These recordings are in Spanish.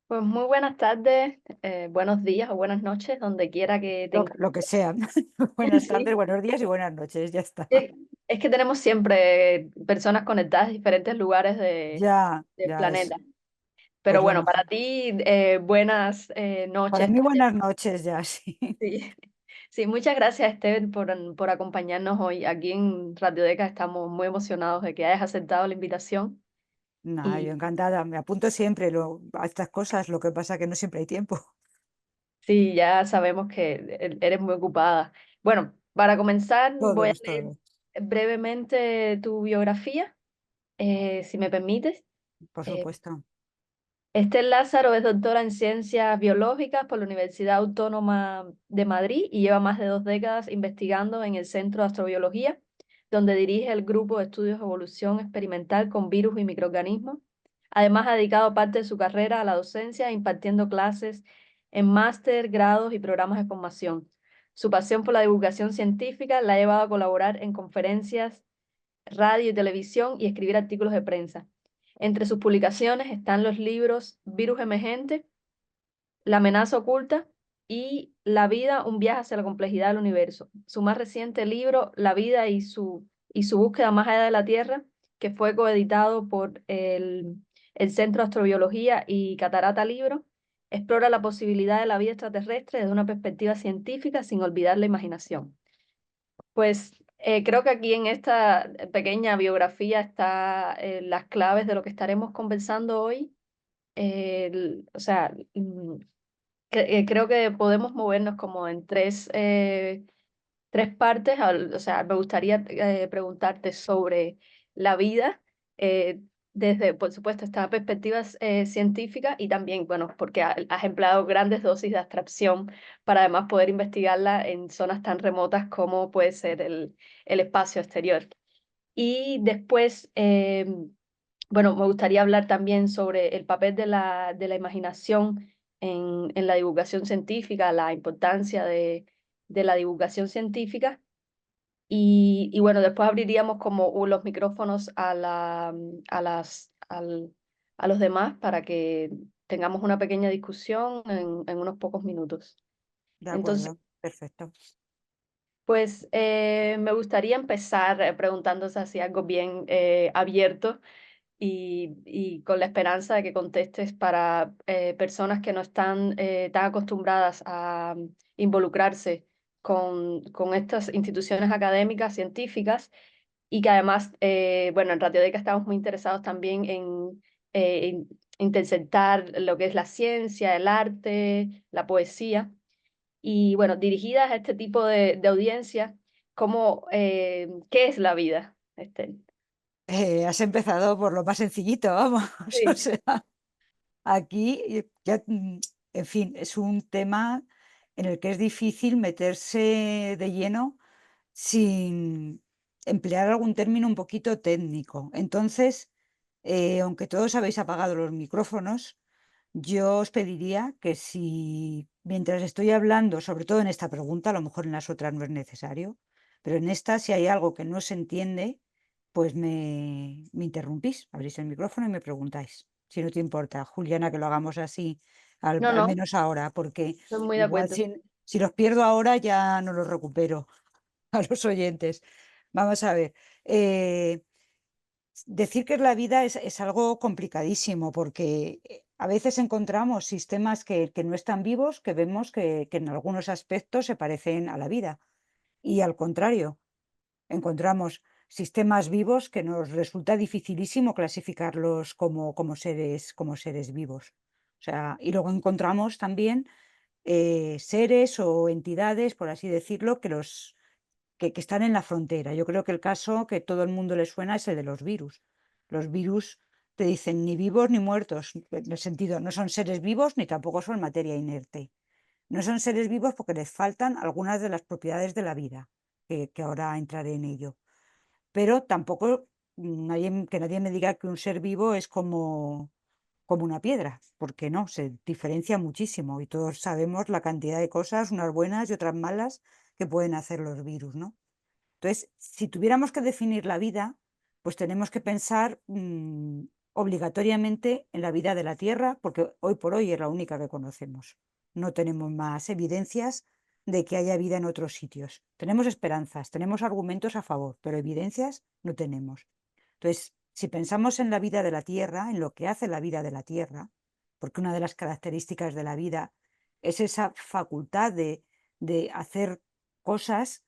Pues muy buenas tardes, buenos días o buenas noches, donde quiera que te Lo que encuentres. sean. Buenas tardes, Sí, buenos días y buenas noches, ya está. es es que tenemos siempre personas conectadas de diferentes lugares Ya, del ya planeta. es, Pero pues lo bueno, para mejor. ti, buenas Para noches mí también. buenas noches ya, sí. Sí. Sí, muchas gracias, Esteban, por acompañarnos hoy. Aquí en Radiodeca estamos muy emocionados de que hayas aceptado la invitación. Nada, yo Y encantada, me apunto siempre a estas cosas, lo que pasa que no siempre hay tiempo. sí, ya sabemos que eres muy ocupada. Bueno, para comenzar, voy a Todos, leer todos, brevemente tu biografía, si me permites. por Eh, supuesto. Estel Lázaro es doctora en Ciencias Biológicas por la Universidad Autónoma de Madrid y lleva más de 2 décadas investigando en el Centro de Astrobiología, donde dirige el Grupo de Estudios de Evolución Experimental con Virus y Microorganismos. Además, ha dedicado parte de su carrera a la docencia, impartiendo clases en máster, grados y programas de formación. Su pasión por la divulgación científica la ha llevado a colaborar en conferencias, radio y televisión y escribir artículos de prensa. Entre sus publicaciones están los libros Virus Emergente, La amenaza oculta y La vida, un viaje hacia la complejidad del universo. Su más reciente libro, La vida y su búsqueda más allá de la Tierra, que fue coeditado por el Centro de Astrobiología y Catarata Libro, explora la posibilidad de la vida extraterrestre desde una perspectiva científica sin olvidar la imaginación. Pues creo que aquí en esta pequeña biografía está las claves de lo que estaremos conversando hoy. O sea, creo que podemos movernos como en tres partes. O sea, me gustaría preguntarte sobre la vida desde, por supuesto, esta perspectiva científica y también, bueno, porque has empleado grandes dosis de abstracción para además poder investigarla en zonas tan remotas como puede ser el espacio exterior. Y después, bueno, me gustaría hablar también sobre el papel de la imaginación en la divulgación científica, la importancia de la divulgación científica y bueno, después abriríamos como los micrófonos a los demás para que tengamos una pequeña discusión en unos pocos minutos. De Entonces, acuerdo, perfecto. pues me gustaría empezar preguntándote así algo bien abierto y con la esperanza de que contestes para personas que no están tan acostumbradas a involucrarse con estas instituciones académicas, científicas, y que además, bueno, en Radiodeca estamos muy interesados también en interceptar lo que es la ciencia, el arte, la poesía, y bueno, dirigidas a este tipo de audiencia, ¿cómo, qué es la vida, Estel? Has empezado por lo más sencillito, vamos. O Sí. sea, aquí ya, en fin, es un tema en el que es difícil meterse de lleno sin emplear algún término un poquito técnico. Entonces, aunque todos habéis apagado los micrófonos, yo os pediría que si mientras estoy hablando, sobre todo en esta pregunta, a lo mejor en las otras no es necesario, pero en esta, si hay algo que no se entiende, pues me interrumpís, abrís el micrófono y me preguntáis. Si no te importa, Juliana, que lo hagamos así, No, al no, menos ahora, porque estoy muy de igual acuerdo. si los pierdo ahora ya no los recupero a los oyentes. Vamos a ver. Decir que es la vida es algo complicadísimo porque a veces encontramos sistemas que no están vivos, que vemos que en algunos aspectos se parecen a la vida. Y al contrario, encontramos sistemas vivos que nos resulta dificilísimo clasificarlos como seres vivos. O sea, y luego encontramos también seres o entidades, por así decirlo, que están en la frontera. Yo creo que el caso que todo el mundo le suena es el de los virus. Los virus te dicen ni vivos ni muertos, en el sentido, no son seres vivos ni tampoco son materia inerte. No son seres vivos porque les faltan algunas de las propiedades de la vida, que ahora entraré en ello. Pero tampoco que nadie me diga que un ser vivo es como una piedra, porque no, se diferencia muchísimo y todos sabemos la cantidad de cosas, unas buenas y otras malas, que pueden hacer los virus, ¿no? Entonces, si tuviéramos que definir la vida, pues tenemos que pensar obligatoriamente en la vida de la Tierra, porque hoy por hoy es la única que conocemos. No tenemos más evidencias de que haya vida en otros sitios. Tenemos esperanzas, tenemos argumentos a favor, pero evidencias no tenemos. Entonces, si pensamos en la vida de la Tierra, en lo que hace la vida de la Tierra, porque una de las características de la vida es esa facultad de hacer cosas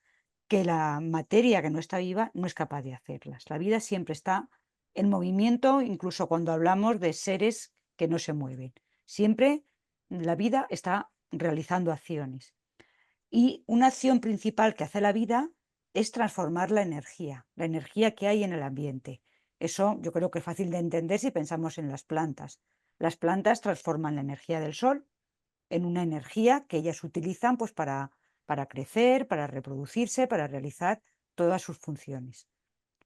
que la materia que no está viva no es capaz de hacerlas. La vida siempre está en movimiento, incluso cuando hablamos de seres que no se mueven. Siempre la vida está realizando acciones. Y una acción principal que hace la vida es transformar la energía que hay en el ambiente. Eso yo creo que es fácil de entender si pensamos en las plantas. Las plantas transforman la energía del sol en una energía que ellas utilizan pues para crecer, para reproducirse, para realizar todas sus funciones.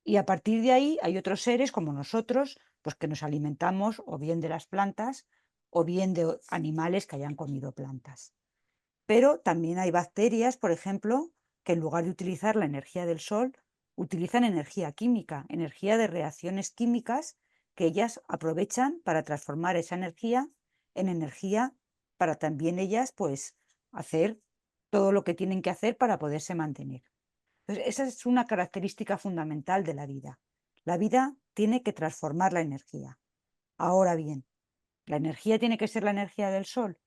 Y a partir de ahí hay otros seres como nosotros, pues que nos alimentamos o bien de las plantas o bien de animales que hayan comido plantas. Pero también hay bacterias, por ejemplo, que en lugar de utilizar la energía del sol, utilizan energía química, energía de reacciones químicas que ellas aprovechan para transformar esa energía en energía para también ellas, pues, hacer todo lo que tienen que hacer para poderse mantener. Entonces, esa es una característica fundamental de la vida. La vida tiene que transformar la energía. Ahora bien, ¿la energía tiene que ser la energía del sol?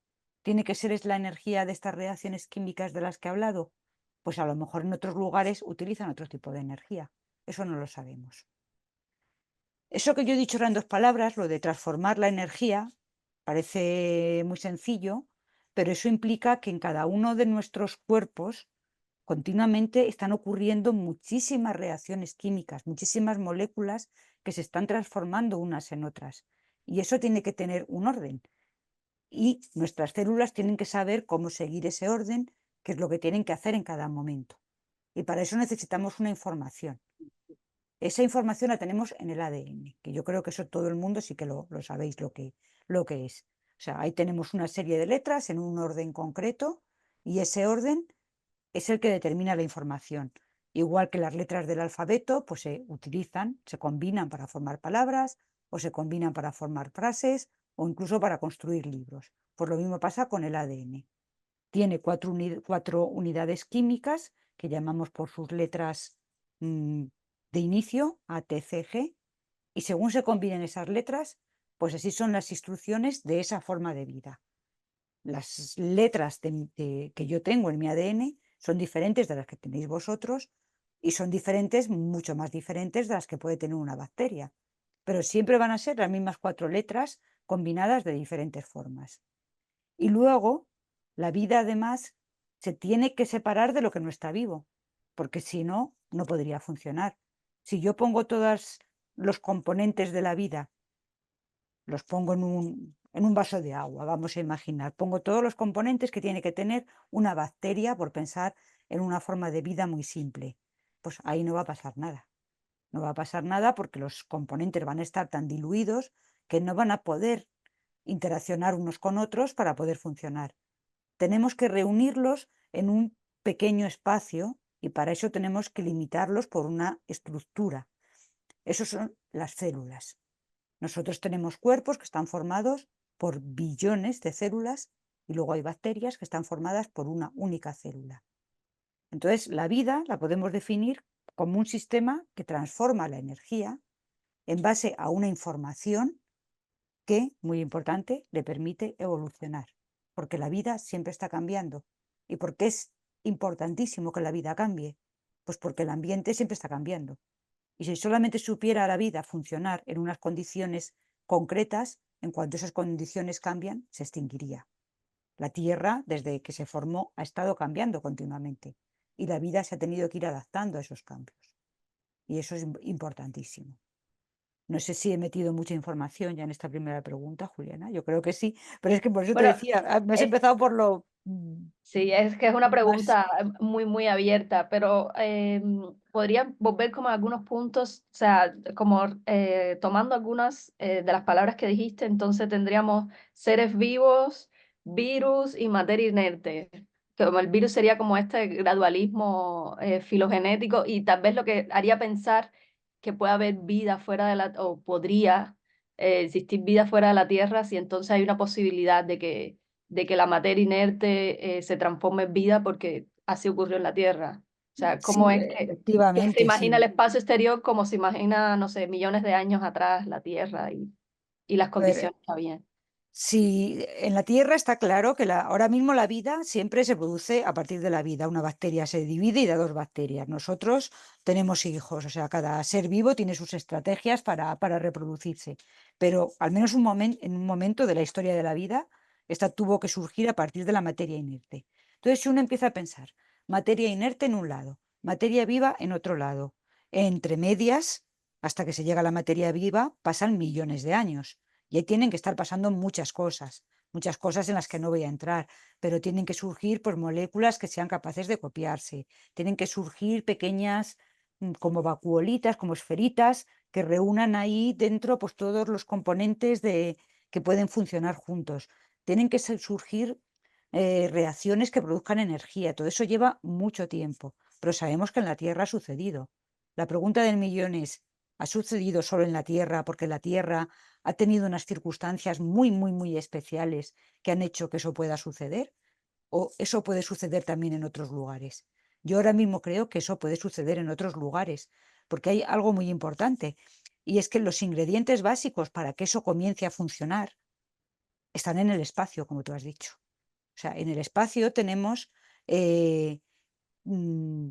¿Tiene que ser es la energía de estas reacciones químicas de las que he hablado? Pues a lo mejor en otros lugares utilizan otro tipo de energía. Eso no lo sabemos. Eso que yo he dicho ahora en dos palabras, lo de transformar la energía, parece muy sencillo, pero eso implica que en cada uno de nuestros cuerpos continuamente están ocurriendo muchísimas reacciones químicas, muchísimas moléculas que se están transformando unas en otras. Y eso tiene que tener un orden. Y nuestras células tienen que saber cómo seguir ese orden, qué es lo que tienen que hacer en cada momento. Y para eso necesitamos una información. Esa información la tenemos en el ADN, que yo creo que eso todo el mundo sí que lo sabéis lo que es. O sea, ahí tenemos una serie de letras en un orden concreto y ese orden es el que determina la información. Igual que las letras del alfabeto, pues se utilizan, se combinan para formar palabras o se combinan para formar frases o incluso para construir libros. Pues lo mismo pasa con el ADN. Tiene cuatro unidades químicas que llamamos por sus letras de inicio, A, T, C, G, y según se combinen esas letras, pues así son las instrucciones de esa forma de vida. Las letras que yo tengo en mi ADN son diferentes de las que tenéis vosotros y son diferentes, mucho más diferentes de las que puede tener una bacteria. Pero siempre van a ser las mismas cuatro letras combinadas de diferentes formas. Y luego, la vida además se tiene que separar de lo que no está vivo, porque si no, no podría funcionar. Si yo pongo todos los componentes de la vida, los pongo en un vaso de agua, vamos a imaginar, pongo todos los componentes que tiene que tener una bacteria, por pensar en una forma de vida muy simple, pues ahí no va a pasar nada. No va a pasar nada porque los componentes van a estar tan diluidos que no van a poder interaccionar unos con otros para poder funcionar. Tenemos que reunirlos en un pequeño espacio y para eso tenemos que limitarlos por una estructura. Esas son las células. Nosotros tenemos cuerpos que están formados por billones de células y luego hay bacterias que están formadas por una única célula. Entonces, la vida la podemos definir como un sistema que transforma la energía en base a una información que, muy importante, le permite evolucionar, porque la vida siempre está cambiando. ¿Y por qué es importantísimo que la vida cambie? Pues porque el ambiente siempre está cambiando. Y si solamente supiera la vida funcionar en unas condiciones concretas, en cuanto esas condiciones cambian, se extinguiría. La Tierra, desde que se formó, ha estado cambiando continuamente y la vida se ha tenido que ir adaptando a esos cambios. Y eso es importantísimo. No sé si he metido mucha información ya en esta primera pregunta, Juliana. Yo creo que sí, pero es que por eso te Bueno, decía, me has es, empezado por lo sí, es que es una más. pregunta muy, muy abierta, pero podría volver como a algunos puntos, o sea, como tomando algunas de las palabras que dijiste, entonces tendríamos seres vivos, virus y materia inerte. Como el virus sería como este gradualismo filogenético y tal vez lo que haría pensar que puede haber vida fuera de la, o podría existir vida fuera de la Tierra, si entonces hay una posibilidad de que la materia inerte se transforme en vida, porque así ocurrió en la Tierra. O sea, ¿cómo Sí, es que se efectivamente, imagina el sí. espacio exterior como se imagina, no sé, millones de años atrás la Tierra y las A ver, condiciones que había? si en la Tierra está claro que ahora mismo la vida siempre se produce a partir de la vida. Una bacteria se divide y da dos bacterias. Nosotros tenemos hijos, o sea, cada ser vivo tiene sus estrategias para reproducirse. Pero al menos en un momento de la historia de la vida, esta tuvo que surgir a partir de la materia inerte. Entonces, si uno empieza a pensar, materia inerte en un lado, materia viva en otro lado, entre medias, hasta que se llega a la materia viva, pasan millones de años. Y ahí tienen que estar pasando muchas cosas en las que no voy a entrar, pero tienen que surgir pues, moléculas que sean capaces de copiarse, tienen que surgir pequeñas como vacuolitas, como esferitas, que reúnan ahí dentro pues, todos los componentes que pueden funcionar juntos. Tienen que surgir reacciones que produzcan energía. Todo eso lleva mucho tiempo, pero sabemos que en la Tierra ha sucedido. La pregunta del millón es, ¿ha sucedido solo en la Tierra porque la Tierra ha tenido unas circunstancias muy especiales que han hecho que eso pueda suceder? ¿O eso puede suceder también en otros lugares? Yo ahora mismo creo que eso puede suceder en otros lugares, porque hay algo muy importante, y es que los ingredientes básicos para que eso comience a funcionar están en el espacio, como tú has dicho. O sea, en el espacio tenemos eh, mm,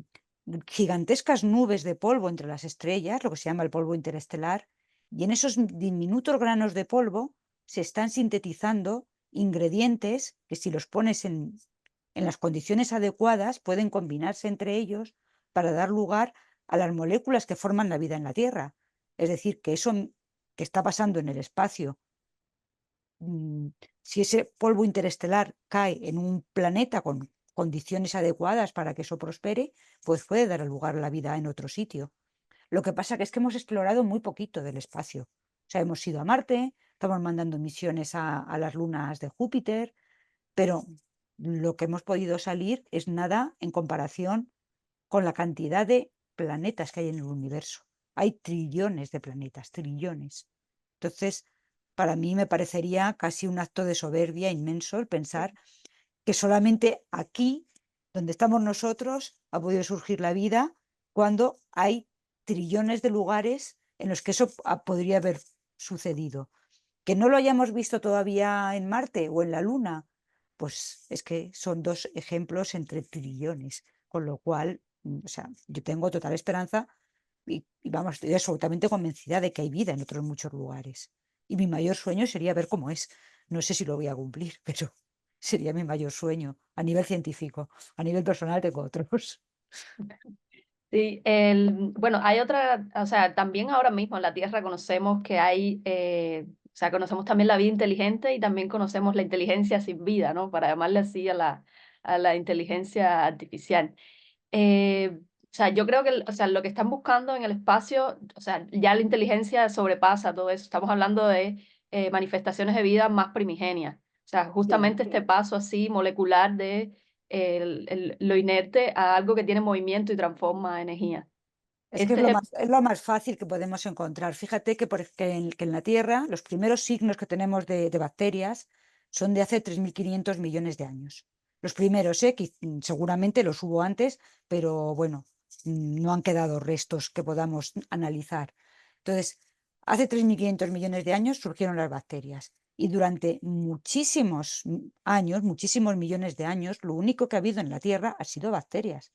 gigantescas nubes de polvo entre las estrellas, lo que se llama el polvo interestelar, y en esos diminutos granos de polvo se están sintetizando ingredientes que si los pones en las condiciones adecuadas pueden combinarse entre ellos para dar lugar a las moléculas que forman la vida en la Tierra. Es decir, que eso que está pasando en el espacio, mm, si ese polvo interestelar cae en un planeta con condiciones adecuadas para que eso prospere, pues puede dar lugar a la vida en otro sitio. Lo que pasa que es que hemos explorado muy poquito del espacio. O sea, hemos ido a Marte, estamos mandando misiones a las lunas de Júpiter, pero lo que hemos podido salir es nada en comparación con la cantidad de planetas que hay en el universo. Hay trillones de planetas, trillones. Entonces, para mí me parecería casi un acto de soberbia inmenso el pensar que solamente aquí, donde estamos nosotros, ha podido surgir la vida, cuando hay trillones de lugares en los que eso podría haber sucedido. Que no lo hayamos visto todavía en Marte o en la Luna, pues es que son dos ejemplos entre trillones, con lo cual, o sea, yo tengo total esperanza y vamos, estoy absolutamente convencida de que hay vida en otros muchos lugares. Y mi mayor sueño sería ver cómo es. No sé si lo voy a cumplir, pero sería mi mayor sueño a nivel científico. A nivel personal tengo otros. Sí, bueno, hay otra, o sea, también ahora mismo en la Tierra conocemos que hay, o sea, conocemos también la vida inteligente y también conocemos la inteligencia sin vida, ¿no? Para llamarle así a la inteligencia artificial. O sea, yo creo que, o sea, lo que están buscando en el espacio, o sea, ya la inteligencia sobrepasa todo eso. Estamos hablando de manifestaciones de vida más primigenias. O sea, Sí. justamente este paso así molecular de lo inerte a algo que tiene movimiento y transforma energía. Es que Este es el- es lo más fácil que podemos encontrar. Fíjate que en la Tierra los primeros signos que tenemos de bacterias son de hace 3.500 millones de años. Los primeros, seguramente los hubo antes, pero bueno, no han quedado restos que podamos analizar. Entonces, hace 3.500 millones de años surgieron las bacterias y durante muchísimos años, muchísimos millones de años, lo único que ha habido en la Tierra ha sido bacterias.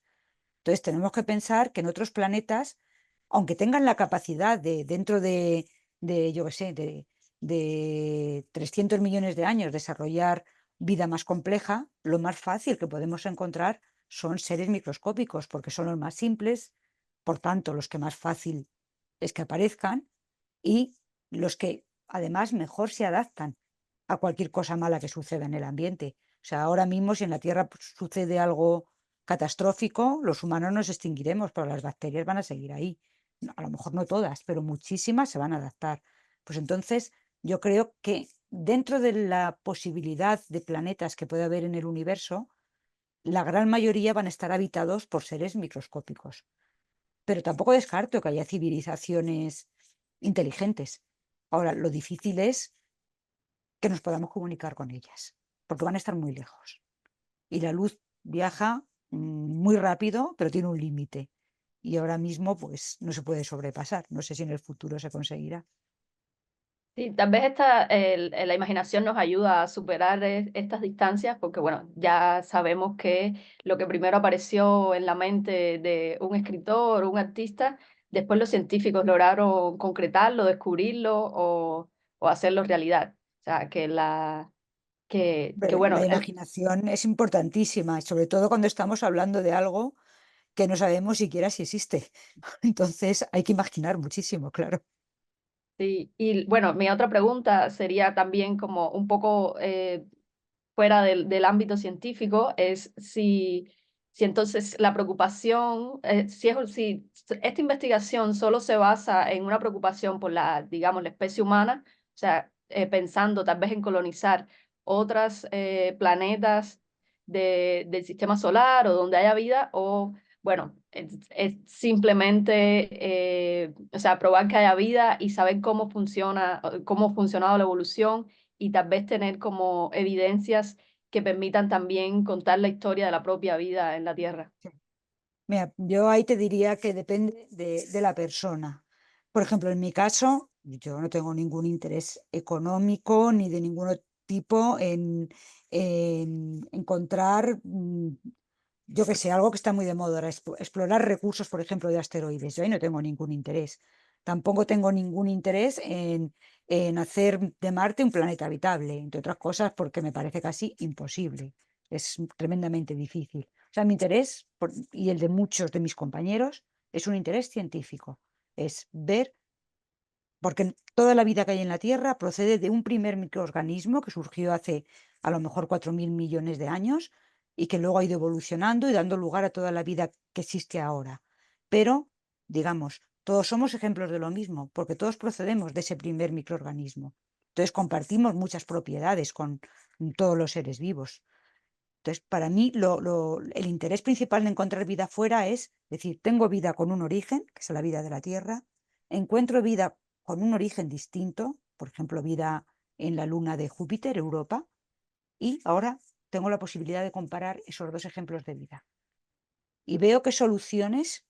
Entonces tenemos que pensar que en otros planetas, aunque tengan la capacidad dentro yo qué sé, de 300 millones de años desarrollar vida más compleja, lo más fácil que podemos encontrar son seres microscópicos, porque son los más simples, por tanto, los que más fácil es que aparezcan y los que además mejor se adaptan a cualquier cosa mala que suceda en el ambiente. O sea, ahora mismo si en la Tierra sucede algo catastrófico, los humanos nos extinguiremos, pero las bacterias van a seguir ahí. A lo mejor no todas, pero muchísimas se van a adaptar. Pues entonces yo creo que dentro de la posibilidad de planetas que puede haber en el universo, la gran mayoría van a estar habitados por seres microscópicos. Pero tampoco descarto que haya civilizaciones inteligentes. Ahora, lo difícil es que nos podamos comunicar con ellas, porque van a estar muy lejos. Y la luz viaja muy rápido, pero tiene un límite. Y ahora mismo, pues, no se puede sobrepasar. No sé si en el futuro se conseguirá. Sí, tal vez la imaginación nos ayuda a superar estas distancias, porque bueno, ya sabemos que lo que primero apareció en la mente de un escritor, un artista, después los científicos lograron concretarlo, descubrirlo o hacerlo realidad. O sea, que bueno, La imaginación es importantísima, y sobre todo cuando estamos hablando de algo que no sabemos siquiera si existe. Entonces hay que imaginar muchísimo, claro. sí. Y bueno, mi otra pregunta sería también como un poco fuera del ámbito científico, es si entonces la preocupación, si esta investigación solo se basa en una preocupación por la, digamos, la especie humana, o sea, pensando tal vez en colonizar otros planetas del sistema solar o donde haya vida, o bueno, es simplemente, o sea, probar que haya vida y saber cómo funciona, cómo ha funcionado la evolución y tal vez tener como evidencias que permitan también contar la historia de la propia vida en la Tierra. Sí. Mira, yo ahí te diría que depende de la persona. Por ejemplo, en mi caso, yo no tengo ningún interés económico ni de ningún tipo en encontrar, yo que sé, algo que está muy de moda ahora, explorar recursos, por ejemplo, de asteroides. Yo ahí no tengo ningún interés. Tampoco tengo ningún interés en hacer de Marte un planeta habitable, entre otras cosas, porque me parece casi imposible. Es tremendamente difícil. O sea, mi interés, y el de muchos de mis compañeros, es un interés científico. Es ver, porque toda la vida que hay en la Tierra procede de un primer microorganismo que surgió hace a lo mejor 4.000 millones de años y que luego ha ido evolucionando y dando lugar a toda la vida que existe ahora. Pero, digamos, todos somos ejemplos de lo mismo, porque todos procedemos de ese primer microorganismo. Entonces compartimos muchas propiedades con todos los seres vivos. Entonces, para mí, el interés principal de encontrar vida fuera es decir, tengo vida con un origen, que es la vida de la Tierra, encuentro vida con un origen distinto, por ejemplo, vida en la luna de Júpiter, Europa, y ahora tengo la posibilidad de comparar esos dos ejemplos de vida. Y veo qué soluciones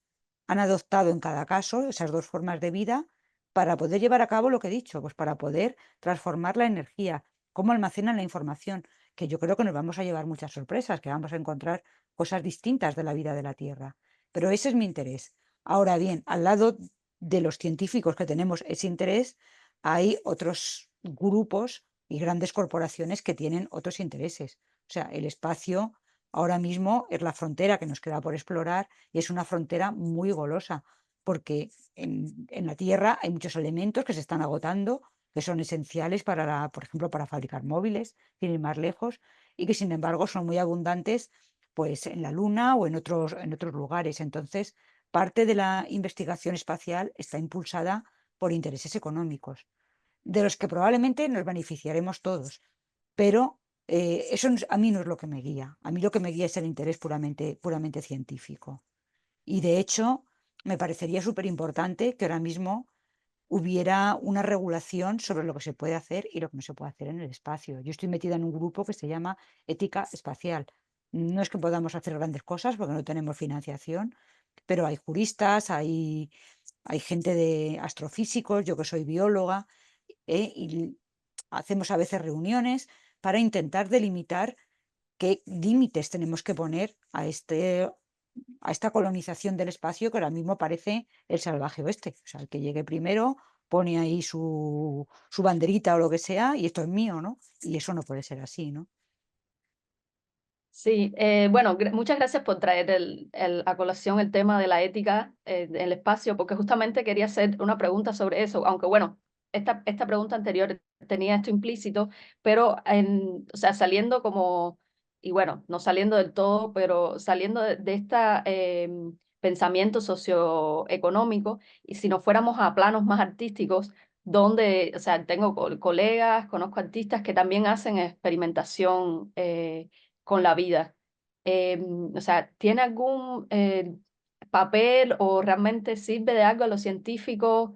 han adoptado en cada caso esas dos formas de vida para poder llevar a cabo lo que he dicho, pues para poder transformar la energía, cómo almacenan la información, que yo creo que nos vamos a llevar muchas sorpresas, que vamos a encontrar cosas distintas de la vida de la Tierra. Pero ese es mi interés. Ahora bien, al lado de los científicos que tenemos ese interés, hay otros grupos y grandes corporaciones que tienen otros intereses. O sea, el espacio ahora mismo es la frontera que nos queda por explorar y es una frontera muy golosa, porque en la Tierra hay muchos elementos que se están agotando, que son esenciales para, por ejemplo, para fabricar móviles, sin ir más lejos, y que sin embargo son muy abundantes pues, en la Luna o en otros lugares. Entonces, parte de la investigación espacial está impulsada por intereses económicos, de los que probablemente nos beneficiaremos todos, pero eso a mí no es lo que me guía. A mí lo que me guía es el interés puramente científico. Y de hecho, me parecería súper importante que ahora mismo hubiera una regulación sobre lo que se puede hacer y lo que no se puede hacer en el espacio. Yo estoy metida en un grupo que se llama Ética Espacial. No es que podamos hacer grandes cosas porque no tenemos financiación, pero hay juristas, hay gente de astrofísicos, yo que soy bióloga, y hacemos a veces reuniones para intentar delimitar qué límites tenemos que poner a esta colonización del espacio que ahora mismo parece el salvaje oeste. O sea, el que llegue primero pone ahí su banderita o lo que sea y esto es mío, ¿no? Y eso no puede ser así, ¿no? Sí, bueno, muchas gracias por traer a colación el tema de la ética en el espacio, porque justamente quería hacer una pregunta sobre eso, aunque bueno, esta pregunta anterior tenía esto implícito, pero o sea, saliendo como, y bueno, no saliendo del todo, pero saliendo de este pensamiento socioeconómico, y si nos fuéramos a planos más artísticos, donde, o sea, tengo colegas, conozco artistas que también hacen experimentación. Con la vida. O sea, ¿tiene algún papel o realmente sirve de algo a los científicos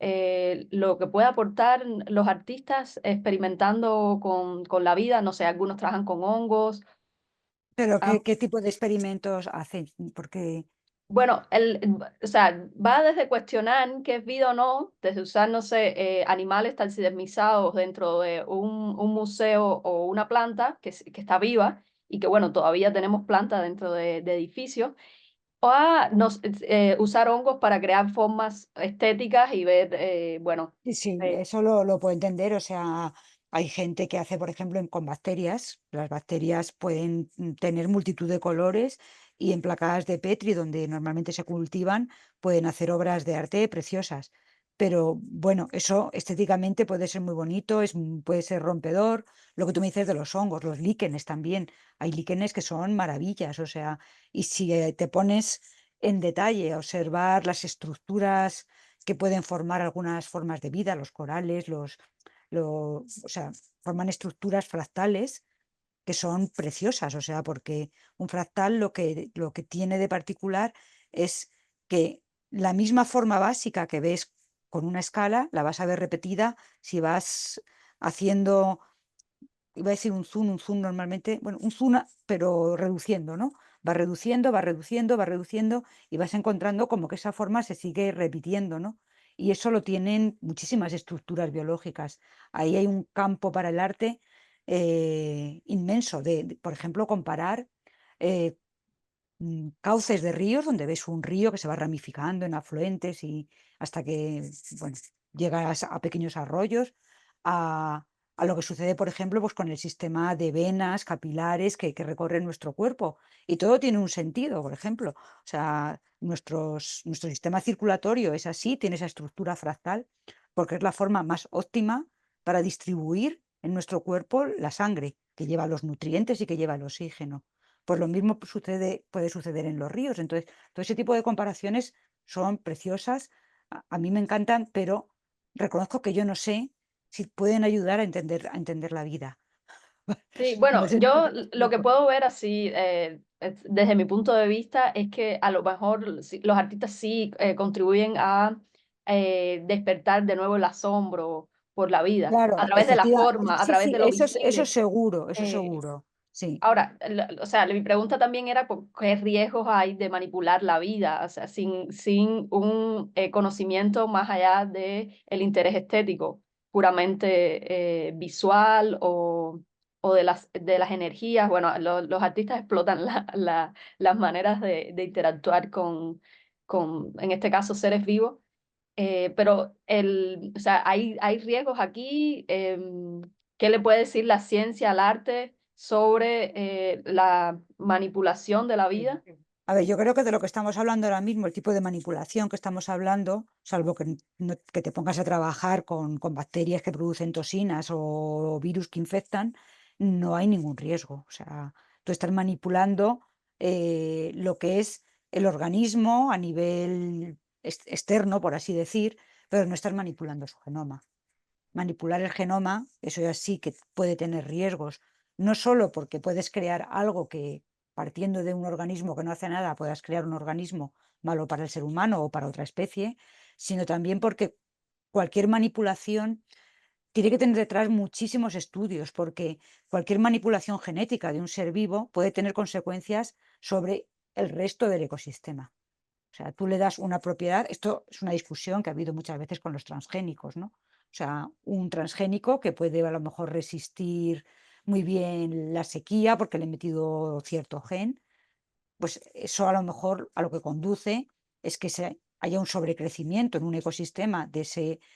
lo que puede aportar los artistas experimentando con la vida. No sé, algunos trabajan con hongos. Pero ah, ¿qué tipo de experimentos hacen? Porque Bueno, o sea, va desde cuestionar qué es vida o no, desde usar, no sé, animales taxidermizados dentro de un museo o una planta que está viva y que, bueno, todavía tenemos plantas dentro de edificios, o a usar hongos para crear formas estéticas y ver, bueno, sí, sí, eh, eso lo puedo entender. O sea, hay gente que hace, por ejemplo, con bacterias. Las bacterias pueden tener multitud de colores y en placas de Petri, donde normalmente se cultivan, pueden hacer obras de arte preciosas. Pero bueno, eso estéticamente puede ser muy bonito, puede ser rompedor. Lo que tú me dices de los hongos, los líquenes también. Hay líquenes que son maravillas. O sea, y si te pones en detalle a observar las estructuras que pueden formar algunas formas de vida, los corales, o sea, forman estructuras fractales que son preciosas, o sea, porque un fractal lo que tiene de particular es que la misma forma básica que ves con una escala, la vas a ver repetida si vas haciendo, iba a decir un zoom normalmente, bueno, un zoom, pero reduciendo, ¿no? Va reduciendo, va reduciendo, va reduciendo y vas encontrando como que esa forma se sigue repitiendo, ¿no? Y eso lo tienen muchísimas estructuras biológicas. Ahí hay un campo para el arte inmenso, por ejemplo, comparar eh, cauces de ríos, donde ves un río que se va ramificando en afluentes y hasta que, bueno, llegas a pequeños arroyos, a, a lo que sucede, por ejemplo, pues con el sistema de venas capilares que recorren nuestro cuerpo. Y todo tiene un sentido, por ejemplo. O sea, nuestro sistema circulatorio es así, tiene esa estructura fractal, porque es la forma más óptima para distribuir en nuestro cuerpo la sangre, que lleva los nutrientes y que lleva el oxígeno. Pues lo mismo puede suceder en los ríos. Entonces, todo ese tipo de comparaciones son preciosas, a mí me encantan, pero reconozco que yo no sé si pueden ayudar a entender la vida. sí, No bueno, sé si yo me lo que explico. puedo ver así, desde mi punto de vista, es que a lo mejor los artistas sí contribuyen a despertar de nuevo el asombro por la vida, a Claro, través de la efectiva, forma, a sí, través sí, de lo eso es visible. seguro, eso es Eh, seguro. Sí, Ahora, o sea, mi pregunta también era qué riesgos hay de manipular la vida, o sea, sin un conocimiento más allá del interés estético, puramente visual o de las energías. Bueno, los artistas explotan las maneras de interactuar en este caso, seres vivos. Pero o sea, hay riesgos aquí. ¿Qué le puede decir la ciencia al arte sobre la manipulación de la vida? a ver, yo creo que de lo que estamos hablando ahora mismo, el tipo de manipulación que estamos hablando, salvo que te pongas a trabajar con bacterias que producen toxinas o virus que infectan, no hay ningún riesgo. O sea, tú estás manipulando lo que es el organismo a nivel externo, por así decir, pero no estás manipulando su genoma. Manipular el genoma, eso ya sí que puede tener riesgos, no solo porque puedes crear algo que, partiendo de un organismo que no hace nada, puedas crear un organismo malo para el ser humano o para otra especie, sino también porque cualquier manipulación tiene que tener detrás muchísimos estudios, porque cualquier manipulación genética de un ser vivo puede tener consecuencias sobre el resto del ecosistema. O sea, tú le das una propiedad, esto es una discusión que ha habido muchas veces con los transgénicos, ¿no? O sea, un transgénico que puede a lo mejor resistir muy bien la sequía porque le he metido cierto gen, pues eso a lo mejor a lo que conduce es que haya un sobrecrecimiento en un ecosistema de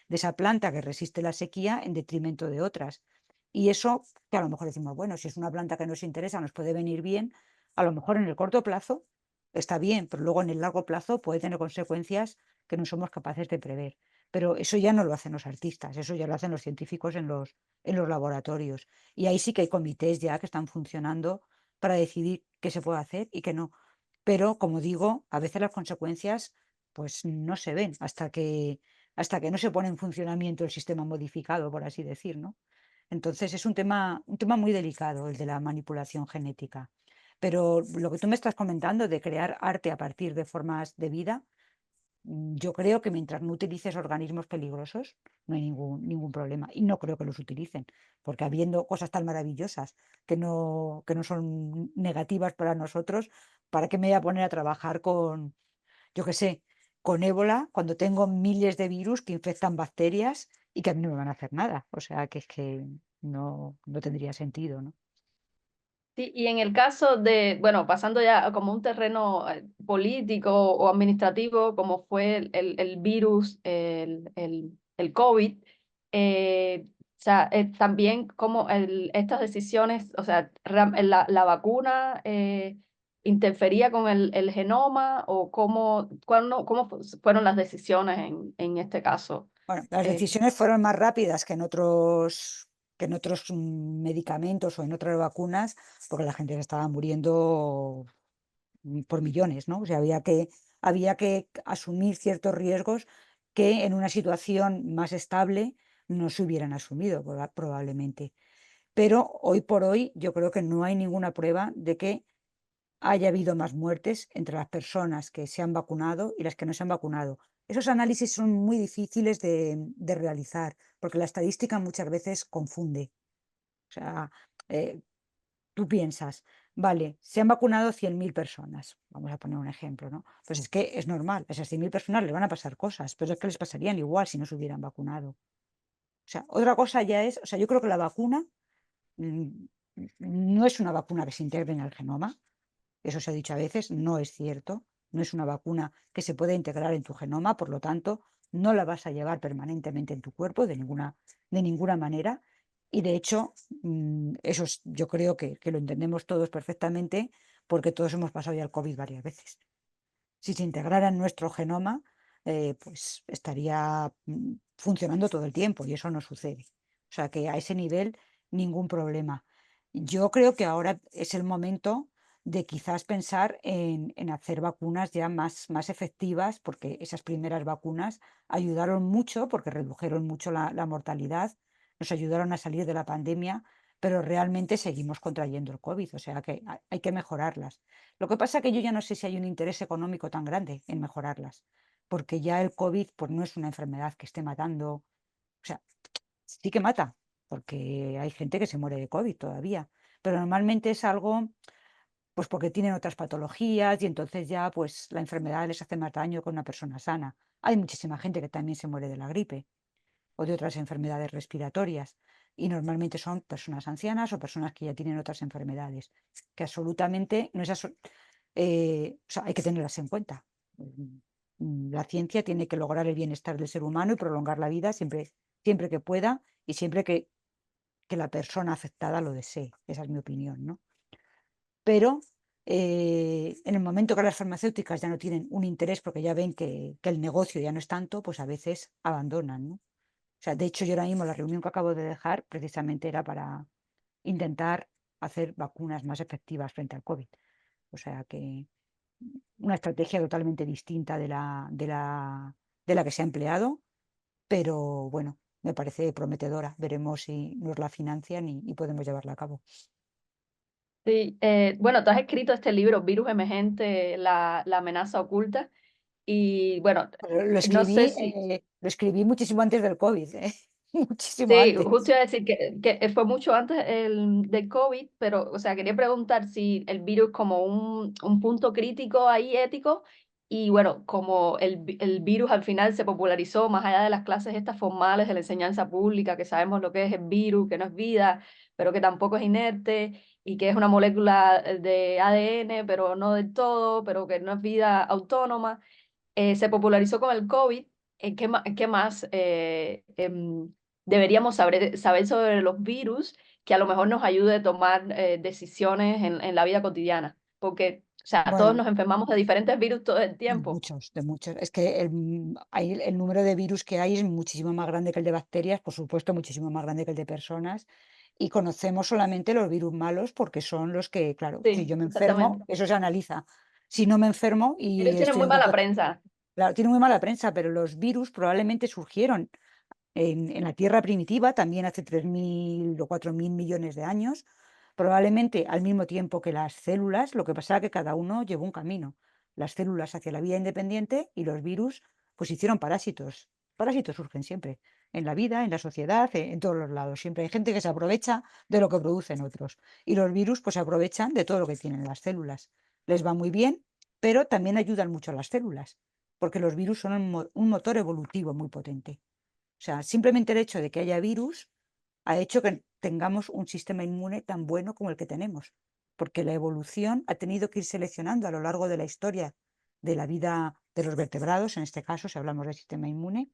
esa planta que resiste la sequía en detrimento de otras. Y eso, que a lo mejor decimos, bueno, si es una planta que nos interesa, nos puede venir bien, a lo mejor en el corto plazo está bien, pero luego en el largo plazo puede tener consecuencias que no somos capaces de prever. Pero eso ya no lo hacen los artistas, eso ya lo hacen los científicos en los laboratorios. Y ahí sí que hay comités ya que están funcionando para decidir qué se puede hacer y qué no. Pero, como digo, a veces las consecuencias pues no se ven hasta que no se pone en funcionamiento el sistema modificado, por así decir, ¿no? Entonces es un tema muy delicado el de la manipulación genética. Pero lo que tú me estás comentando de crear arte a partir de formas de vida, Yo creo que mientras no utilices organismos peligrosos, no hay ningún problema. Y no creo que los utilicen, porque habiendo cosas tan maravillosas que no son negativas para nosotros, ¿para qué me voy a poner a trabajar con, yo qué sé, con ébola cuando tengo miles de virus que infectan bacterias y que a mí no me van a hacer nada? O sea, que es que no tendría sentido, ¿no? Sí, y en el caso de, bueno, pasando ya como un terreno político o administrativo, como fue el virus, el COVID, o sea, también como estas decisiones, o sea, la vacuna interfería con el genoma o cómo fueron las decisiones en este caso. Bueno, las Eh, decisiones fueron más rápidas que en otros medicamentos o en otras vacunas, porque la gente se estaba muriendo por millones, ¿no? O sea, había que asumir ciertos riesgos que en una situación más estable no se hubieran asumido, probablemente. Pero hoy por hoy yo creo que no hay ninguna prueba de que haya habido más muertes entre las personas que se han vacunado y las que no se han vacunado. Esos análisis son muy difíciles de realizar, porque la estadística muchas veces confunde. O sea, eh, tú piensas, vale, se han vacunado 100.000 personas, vamos a poner un ejemplo, ¿no? Pues es que es normal, a esas 100.000 personas les van a pasar cosas, pero es que les pasarían igual si no se hubieran vacunado. O sea, otra cosa ya es, o sea, yo creo que la vacuna mm, no es una vacuna que se integre en el genoma. Eso se ha dicho a veces, no es cierto. No es una vacuna que se puede integrar en tu genoma, por lo tanto, no la vas a llevar permanentemente en tu cuerpo de ninguna manera. Y de hecho, yo creo que lo entendemos todos perfectamente porque todos hemos pasado ya el COVID varias veces. Si se integrara en nuestro genoma, pues estaría funcionando todo el tiempo y eso no sucede. O sea que a ese nivel ningún problema. Yo creo que ahora es el momento de quizás pensar en hacer vacunas ya más efectivas, porque esas primeras vacunas ayudaron mucho, porque redujeron mucho la mortalidad, nos ayudaron a salir de la pandemia, pero realmente seguimos contrayendo el COVID, o sea que hay que mejorarlas. Lo que pasa es que yo ya no sé si hay un interés económico tan grande en mejorarlas, porque ya el COVID pues, no es una enfermedad que esté matando, o sea, sí que mata, porque hay gente que se muere de COVID todavía, pero normalmente es algo, pues porque tienen otras patologías y entonces ya pues la enfermedad les hace más daño que una persona sana. Hay muchísima gente que también se muere de la gripe o de otras enfermedades respiratorias. Y normalmente son personas ancianas o personas que ya tienen otras enfermedades, que absolutamente no es o sea, hay que tenerlas en cuenta. La ciencia tiene que lograr el bienestar del ser humano y prolongar la vida siempre que pueda y siempre que la persona afectada lo desee. Esa es mi opinión, ¿no? Pero en el momento que las farmacéuticas ya no tienen un interés porque ya ven que el negocio ya no es tanto, pues a veces abandonan, ¿no? O sea, de hecho, yo ahora mismo la reunión que acabo de dejar precisamente era para intentar hacer vacunas más efectivas frente al COVID. O sea que una estrategia totalmente distinta de la que se ha empleado, pero bueno, me parece prometedora. Veremos si nos la financian y podemos llevarla a cabo. sí, bueno, tú has escrito este libro, Virus Emergente, la amenaza oculta. Y bueno, Pero lo no sé escribí, si, lo escribí muchísimo antes del COVID, ¿eh? Muchísimo sí, antes. justo iba a decir que fue mucho antes del COVID, pero, o sea, quería preguntar si el virus como un punto crítico ahí ético, y bueno, como el virus al final se popularizó más allá de las clases estas formales de la enseñanza pública, que sabemos lo que es el virus, que no es vida, pero que tampoco es inerte, y que es una molécula de ADN, pero no del todo, pero que no es vida autónoma. Se popularizó con el COVID. ¿Qué más deberíamos saber sobre los virus que a lo mejor nos ayude a tomar decisiones en la vida cotidiana? Porque, o sea, todos Bueno, nos enfermamos de diferentes virus todo el de tiempo. muchos, de muchos. Es que el número de virus que hay es muchísimo más grande que el de bacterias, por supuesto, muchísimo más grande que el de personas. Y conocemos solamente los virus malos porque son los que, claro, si Sí, yo me enfermo, exactamente. eso se analiza. Si no me enfermo Ellos y tienen estoy muy en mala contacto, prensa. claro, tiene muy mala prensa, pero los virus probablemente surgieron en la Tierra primitiva, también hace 3.000 o 4.000 millones de años, probablemente al mismo tiempo que las células, lo que pasa es que cada uno llevó un camino. las células hacia la vida independiente y los virus pues hicieron parásitos. Parásitos surgen siempre, en la vida, en la sociedad, en todos los lados. Siempre hay gente que se aprovecha de lo que producen otros. Y los virus pues se aprovechan de todo lo que tienen las células. Les va muy bien, pero también ayudan mucho a las células, porque los virus son un motor evolutivo muy potente. O sea, simplemente el hecho de que haya virus ha hecho que tengamos un sistema inmune tan bueno como el que tenemos, porque la evolución ha tenido que ir seleccionando a lo largo de la historia de la vida de los vertebrados, en este caso, si hablamos del sistema inmune,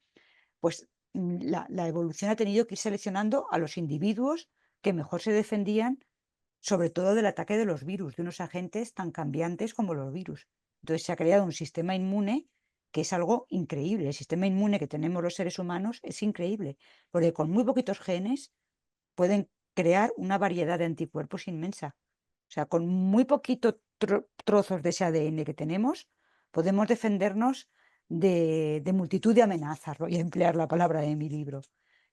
pues la evolución ha tenido que ir seleccionando a los individuos que mejor se defendían, sobre todo del ataque de los virus, de unos agentes tan cambiantes como los virus. Entonces se ha creado un sistema inmune que es algo increíble. El sistema inmune que tenemos los seres humanos es increíble, porque con muy poquitos genes pueden crear una variedad de anticuerpos inmensa. O sea, con muy poquitos trozos de ese ADN que tenemos, podemos defendernos de multitud de amenazas. Voy a emplear la palabra de mi libro.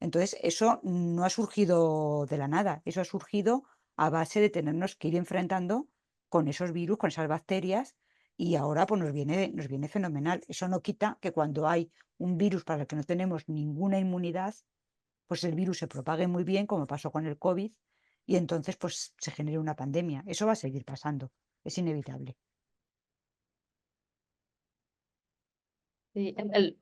Entonces, eso no ha surgido de la nada, eso ha surgido a base de tenernos que ir enfrentando con esos virus, con esas bacterias, y ahora pues nos viene fenomenal. Eso no quita que cuando hay un virus para el que no tenemos ninguna inmunidad, pues el virus se propague muy bien, como pasó con el COVID, y entonces pues se genere una pandemia. Eso va a seguir pasando, es inevitable. Sí,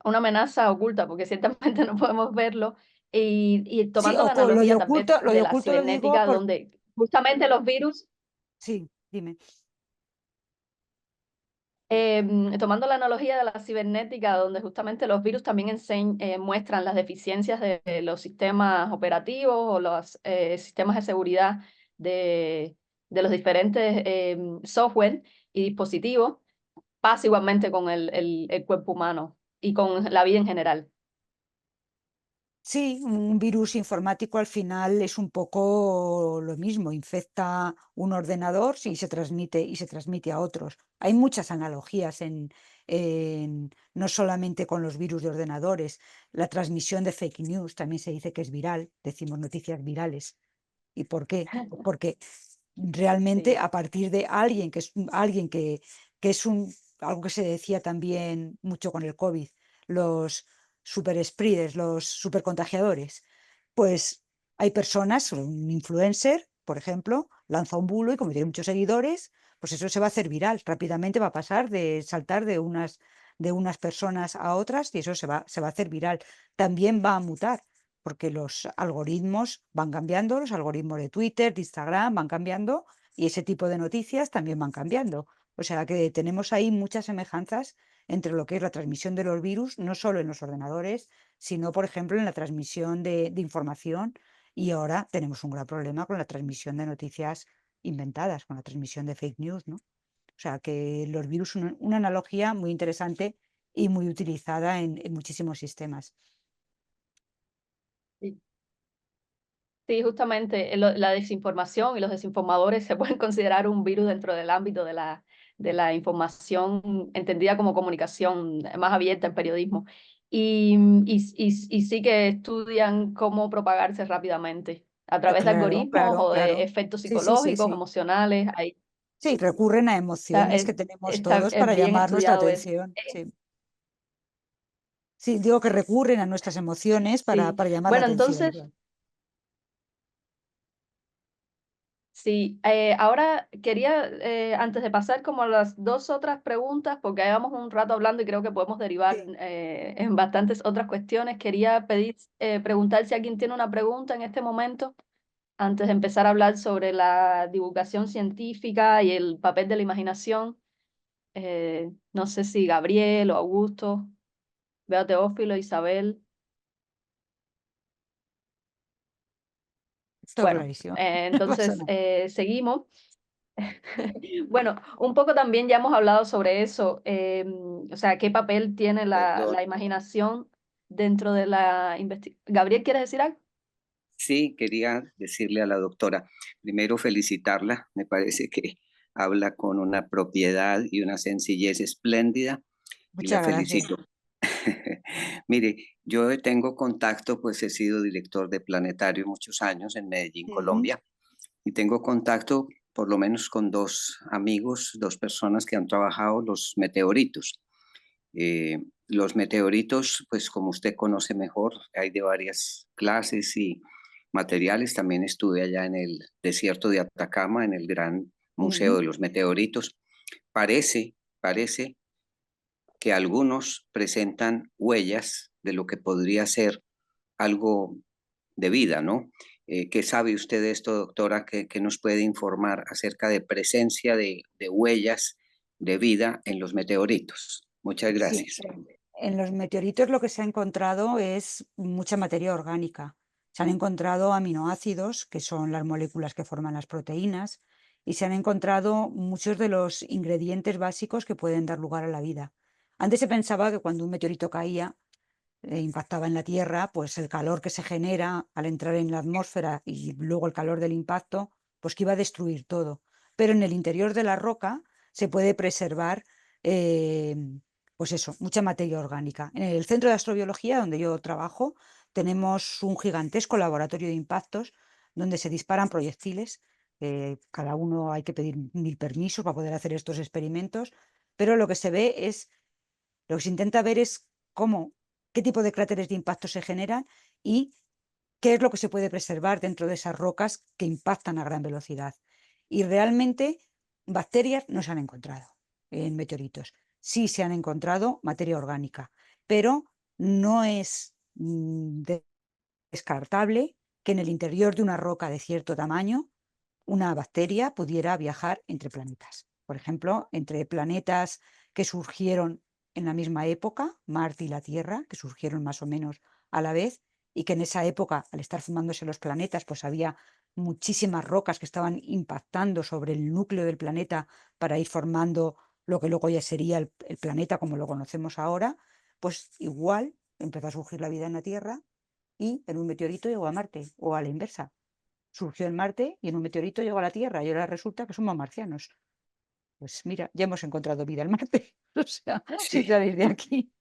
una amenaza oculta, porque ciertamente no podemos verlo. Y Sí, tomando o la lo de analogía oculto, también lo de de la oculto lo digo cibernética, por... donde justamente los virus, Sí, dime. tomando la analogía de la cibernética, donde justamente los virus también muestran las deficiencias de los sistemas operativos o los sistemas de seguridad de los diferentes software y dispositivos, pasa igualmente con el cuerpo humano y con la vida en general. Sí, un virus informático al final es un poco lo mismo, infecta un ordenador y se transmite a otros. Hay muchas analogías no solamente con los virus de ordenadores, la transmisión de fake news también se dice que es viral, decimos noticias virales. ¿Y por qué? Pues porque realmente Sí. a partir de alguien que es algo que se decía también mucho con el COVID, los super spreaders, los super contagiadores, pues hay personas, un influencer, por ejemplo, lanza un bulo y como tiene muchos seguidores, pues eso se va a hacer viral, rápidamente va a pasar de saltar de unas personas a otras y eso se va a hacer viral. También va a mutar porque los algoritmos van cambiando, los algoritmos de Twitter, de Instagram van cambiando y ese tipo de noticias también van cambiando. O sea que tenemos ahí muchas semejanzas entre lo que es la transmisión de los virus, no solo en los ordenadores, sino, por ejemplo, en la transmisión de información. Y ahora tenemos un gran problema con la transmisión de noticias inventadas, con la transmisión de fake news, ¿no? O sea que los virus son una analogía muy interesante y muy utilizada en muchísimos sistemas. Sí. Sí, justamente la desinformación y los desinformadores se pueden considerar un virus dentro del ámbito de la información entendida como comunicación más abierta en periodismo. Y sí que estudian cómo propagarse rápidamente a través de Claro, algoritmos claro, o de claro. efectos Sí, sí, sí, psicológicos, sí. emocionales. Ahí Sí, recurren a está, emociones que tenemos está todos para bien llamar nuestra estudiado eso. atención. Sí, sí, digo que recurren a nuestras emociones Sí, para llamar la bueno, atención. entonces... Sí, ahora quería, antes de pasar como a las dos otras preguntas, porque llevamos un rato hablando y creo que podemos derivar Sí. en bastantes otras cuestiones, quería preguntar si alguien tiene una pregunta en este momento, antes de empezar a hablar sobre la divulgación científica y el papel de la imaginación. No sé si Gabriel o Augusto, veo a Teófilo, Isabel. Está Bueno, clarísimo. No pasa entonces nada. seguimos. Bueno, un poco también ya hemos hablado sobre eso, o sea, qué papel tiene Perdón. la imaginación dentro de la investigación. Gabriel, ¿quieres decir algo? Sí, quería decirle a la doctora, primero felicitarla, me parece que habla con una propiedad y una sencillez espléndida y la Muchas gracias. felicito. Mire, yo tengo contacto, pues he sido director de planetario muchos años en Medellín, Ujú. Colombia, y tengo contacto por lo menos con dos amigos, dos personas que han trabajado los meteoritos. Los meteoritos, pues como usted conoce mejor, hay de varias clases y materiales. También estuve allá en el desierto de Atacama, en el Gran Museo Ujú. de los Meteoritos. Parece que algunos presentan huellas de lo que podría ser algo de vida, ¿no? ¿Qué sabe usted de esto, doctora? ¿Qué nos puede informar acerca de presencia de huellas de vida en los meteoritos? Muchas Sí, gracias. en los meteoritos lo que se ha encontrado es mucha materia orgánica. Se han encontrado aminoácidos, que son las moléculas que forman las proteínas, y se han encontrado muchos de los ingredientes básicos que pueden dar lugar a la vida. Antes se pensaba que cuando un meteorito caía, impactaba en la Tierra, pues el calor que se genera al entrar en la atmósfera y luego el calor del impacto, pues que iba a destruir todo. Pero en el interior de la roca se puede preservar, eh, pues eso, mucha materia orgánica. En el Centro de Astrobiología, donde yo trabajo, tenemos un gigantesco laboratorio de impactos donde se disparan proyectiles. Cada uno hay que pedir 1000 permisos para poder hacer estos experimentos, pero lo que se ve es lo que se intenta ver es cómo, qué tipo de cráteres de impacto se generan y qué es lo que se puede preservar dentro de esas rocas que impactan a gran velocidad. Y realmente bacterias no se han encontrado en meteoritos. Sí se han encontrado materia orgánica, pero no es descartable que en el interior de una roca de cierto tamaño una bacteria pudiera viajar entre planetas. Por ejemplo, entre planetas que surgieron en la misma época, Marte y la Tierra, que surgieron más o menos a la vez, y que en esa época, al estar formándose los planetas, pues había muchísimas rocas que estaban impactando sobre el núcleo del planeta para ir formando lo que luego ya sería el planeta como lo conocemos ahora, pues igual empezó a surgir la vida en la Tierra y en un meteorito llegó a Marte, o a la inversa surgió en Marte y en un meteorito llegó a la Tierra y ahora resulta que somos marcianos. Pues mira, ya hemos encontrado vida en Marte. O sea, si Sí, sales de aquí.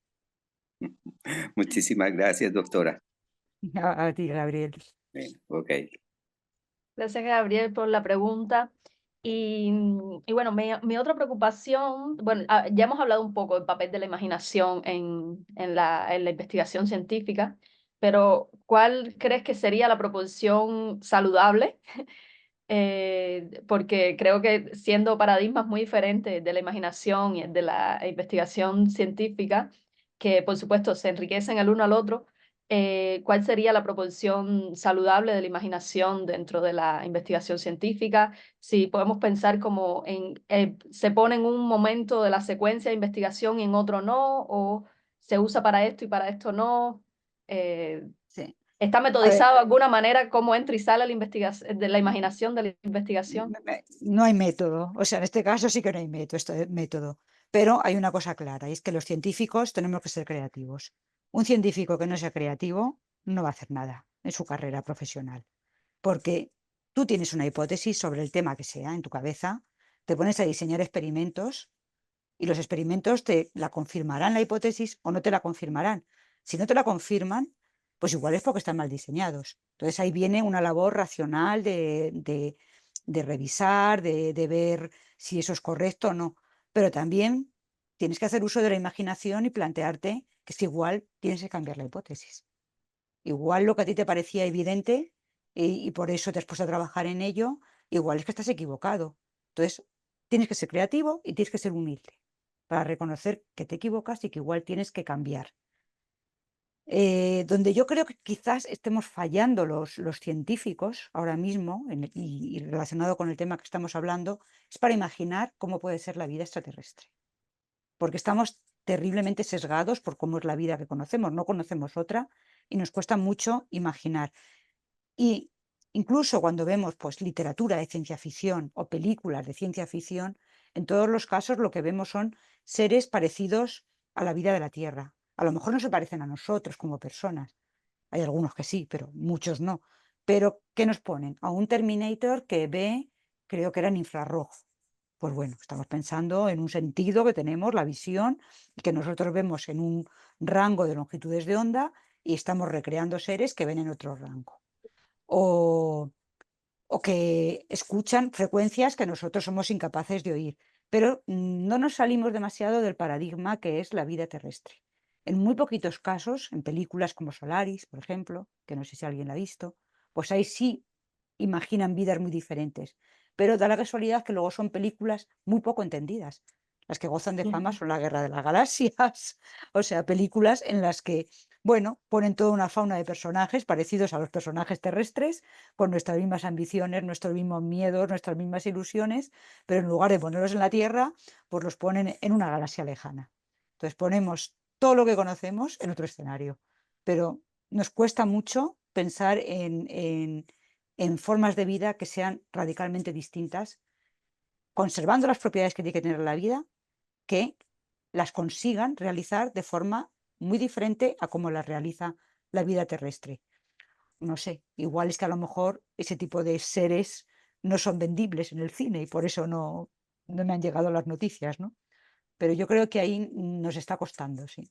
muchísimas gracias, doctora. A ti, Gabriel. Bueno, ok. Gracias, Gabriel, por la pregunta. Y bueno, mi otra preocupación, bueno, ya hemos hablado un poco del papel de la imaginación en la investigación científica, pero ¿cuál crees que sería la proporción saludable? Porque creo que siendo paradigmas muy diferentes de la imaginación y de la investigación científica, que por supuesto se enriquecen el uno al otro, ¿cuál sería la proporción saludable de la imaginación dentro de la investigación científica? Si podemos pensar como se pone en un momento de la secuencia de investigación y en otro no, o se usa para esto y para esto no. Eh, Sí. ¿Está A ver, metodizado de alguna manera cómo entra y sale la investigación, de la imaginación de la investigación? no hay método. O sea, en este caso sí que no hay método, método. Pero hay una cosa clara, y es que los científicos tenemos que ser creativos. Un científico que no sea creativo no va a hacer nada en su carrera profesional. Porque tú tienes una hipótesis sobre el tema que sea en tu cabeza, te pones a diseñar experimentos y los experimentos te la confirmarán la hipótesis o no te la confirmarán. Si no te la confirman, pues igual es porque están mal diseñados. Entonces ahí viene una labor racional de revisar, de ver si eso es correcto o no. Pero también tienes que hacer uso de la imaginación y plantearte que es igual tienes que cambiar la hipótesis. Igual lo que a ti te parecía evidente y por eso te has puesto a trabajar en ello, igual es que estás equivocado. Entonces, tienes que ser creativo y tienes que ser humilde para reconocer que te equivocas y que igual tienes que cambiar. Donde yo creo que quizás estemos fallando los científicos ahora mismo, y relacionado con el tema que estamos hablando, es para imaginar cómo puede ser la vida extraterrestre. Porque estamos terriblemente sesgados por cómo es la vida que conocemos, no conocemos otra y nos cuesta mucho imaginar. Y incluso cuando vemos pues, literatura de ciencia ficción o películas de ciencia ficción, en todos los casos lo que vemos son seres parecidos a la vida de la Tierra. A lo mejor no se parecen a nosotros como personas. Hay algunos que sí, pero muchos no. Pero, ¿qué nos ponen? A un Terminator que ve, creo que era en infrarrojo. Pues bueno, estamos pensando en un sentido que tenemos, la visión, y que nosotros vemos en un rango de longitudes de onda y estamos recreando seres que ven en otro rango. O, o que escuchan frecuencias que nosotros somos incapaces de oír. Pero no nos salimos demasiado del paradigma que es la vida terrestre. En muy poquitos casos, en películas como Solaris, por ejemplo, que no sé si alguien la ha visto, pues ahí sí imaginan vidas muy diferentes. Pero da la casualidad que luego son películas muy poco entendidas. Las que gozan de fama son La Guerra de las Galaxias, o sea, películas en las que, bueno, ponen toda una fauna de personajes parecidos a los personajes terrestres, con nuestras mismas ambiciones, nuestros mismos miedos, nuestras mismas ilusiones, pero en lugar de ponerlos en la Tierra, pues los ponen en una galaxia lejana. Entonces ponemos todo lo que conocemos en otro escenario, pero nos cuesta mucho pensar en formas de vida que sean radicalmente distintas, conservando las propiedades que tiene que tener la vida, que las consigan realizar de forma muy diferente a como las realiza la vida terrestre. No sé, igual es que a lo mejor ese tipo de seres no son vendibles en el cine y por eso no me han llegado las noticias, ¿no? Pero yo creo que ahí nos está costando, sí.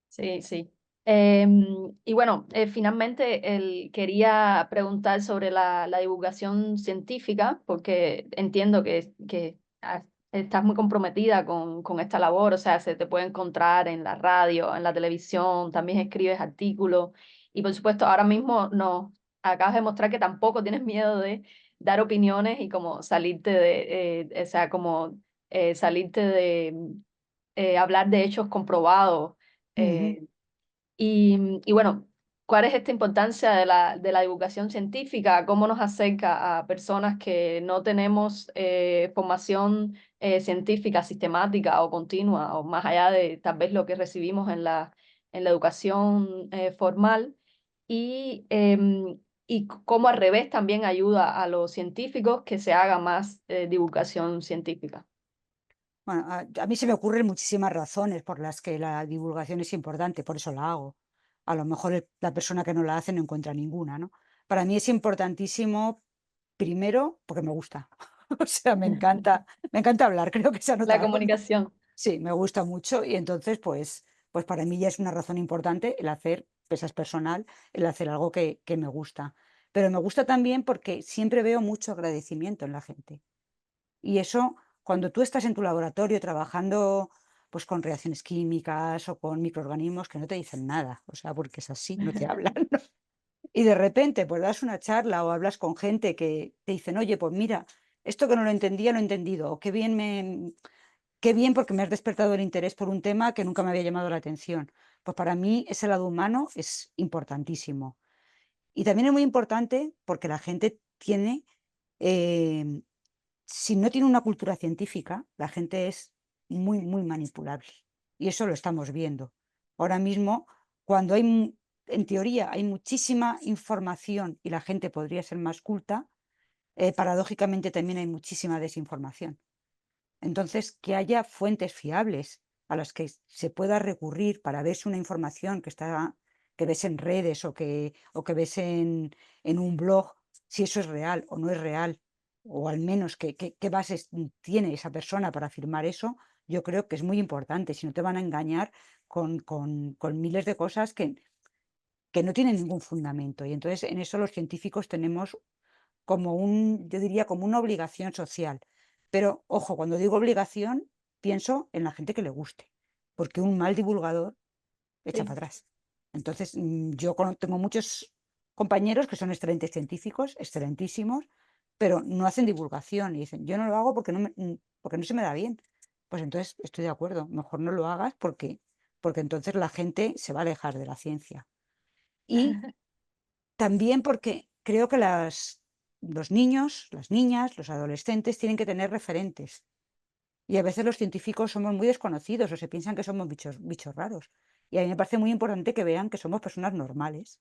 Sí, sí. Y bueno, finalmente quería preguntar sobre la divulgación científica, porque entiendo que estás muy comprometida con esta labor, o sea, se te puede encontrar en la radio, en la televisión, también escribes artículos y por supuesto ahora mismo nos acabas de mostrar que tampoco tienes miedo de dar opiniones y como salirte o sea, como salirte de hablar de hechos comprobados. Ujú. eh, y bueno, ¿cuál es esta importancia de la divulgación científica? ¿Cómo nos acerca a personas que no tenemos formación científica sistemática o continua, o más allá de tal vez lo que recibimos en la educación formal? Y cómo al revés también ayuda a los científicos que se haga más divulgación científica. Bueno, a mí se me ocurren muchísimas razones por las que la divulgación es importante, por eso la hago. A lo mejor la persona que no la hace no encuentra ninguna, ¿no? Para mí es importantísimo, primero, porque me gusta. O sea, me encanta hablar, creo que se ha La notado, ¿no? comunicación. Sí, me gusta mucho y entonces, pues para mí ya es una razón importante el hacer, pesa es personal, el hacer algo que me gusta. Pero me gusta también porque siempre veo mucho agradecimiento en la gente. Y eso, cuando tú estás en tu laboratorio trabajando pues con reacciones químicas o con microorganismos que no te dicen nada, o sea, porque es así, no te hablan, ¿no? Y de repente, pues das una charla o hablas con gente que te dicen, oye, pues mira, esto que no lo entendía, lo he entendido, o qué bien porque me has despertado el interés por un tema que nunca me había llamado la atención. Pues para mí ese lado humano es importantísimo. Y también es muy importante porque la gente tiene em, si no tiene una cultura científica, la gente es muy, muy manipulable. Y eso lo estamos viendo. Ahora mismo, cuando en teoría, hay muchísima información y la gente podría ser más culta, paradójicamente también hay muchísima desinformación. Entonces, que haya fuentes fiables a las que se pueda recurrir para ver si una información que ves en redes o que ves en un blog, si eso es real o no es real, o al menos qué bases tiene esa persona para afirmar eso, yo creo que es muy importante. Si no te van a engañar con miles de cosas que no tienen ningún fundamento. Y entonces en eso los científicos tenemos yo diría, como una obligación social. Pero, ojo, cuando digo obligación, pienso en la gente que le guste, porque un mal divulgador echa Sí. para atrás. Entonces, yo tengo muchos compañeros que son excelentes científicos, excelentísimos, pero no hacen divulgación y dicen, yo no lo hago porque no se me da bien. Pues entonces estoy de acuerdo, mejor no lo hagas porque entonces la gente se va a alejar de la ciencia. Y también porque creo que los niños, las niñas, los adolescentes tienen que tener referentes. Y a veces los científicos somos muy desconocidos o se piensan que somos bichos raros. Y a mí me parece muy importante que vean que somos personas normales,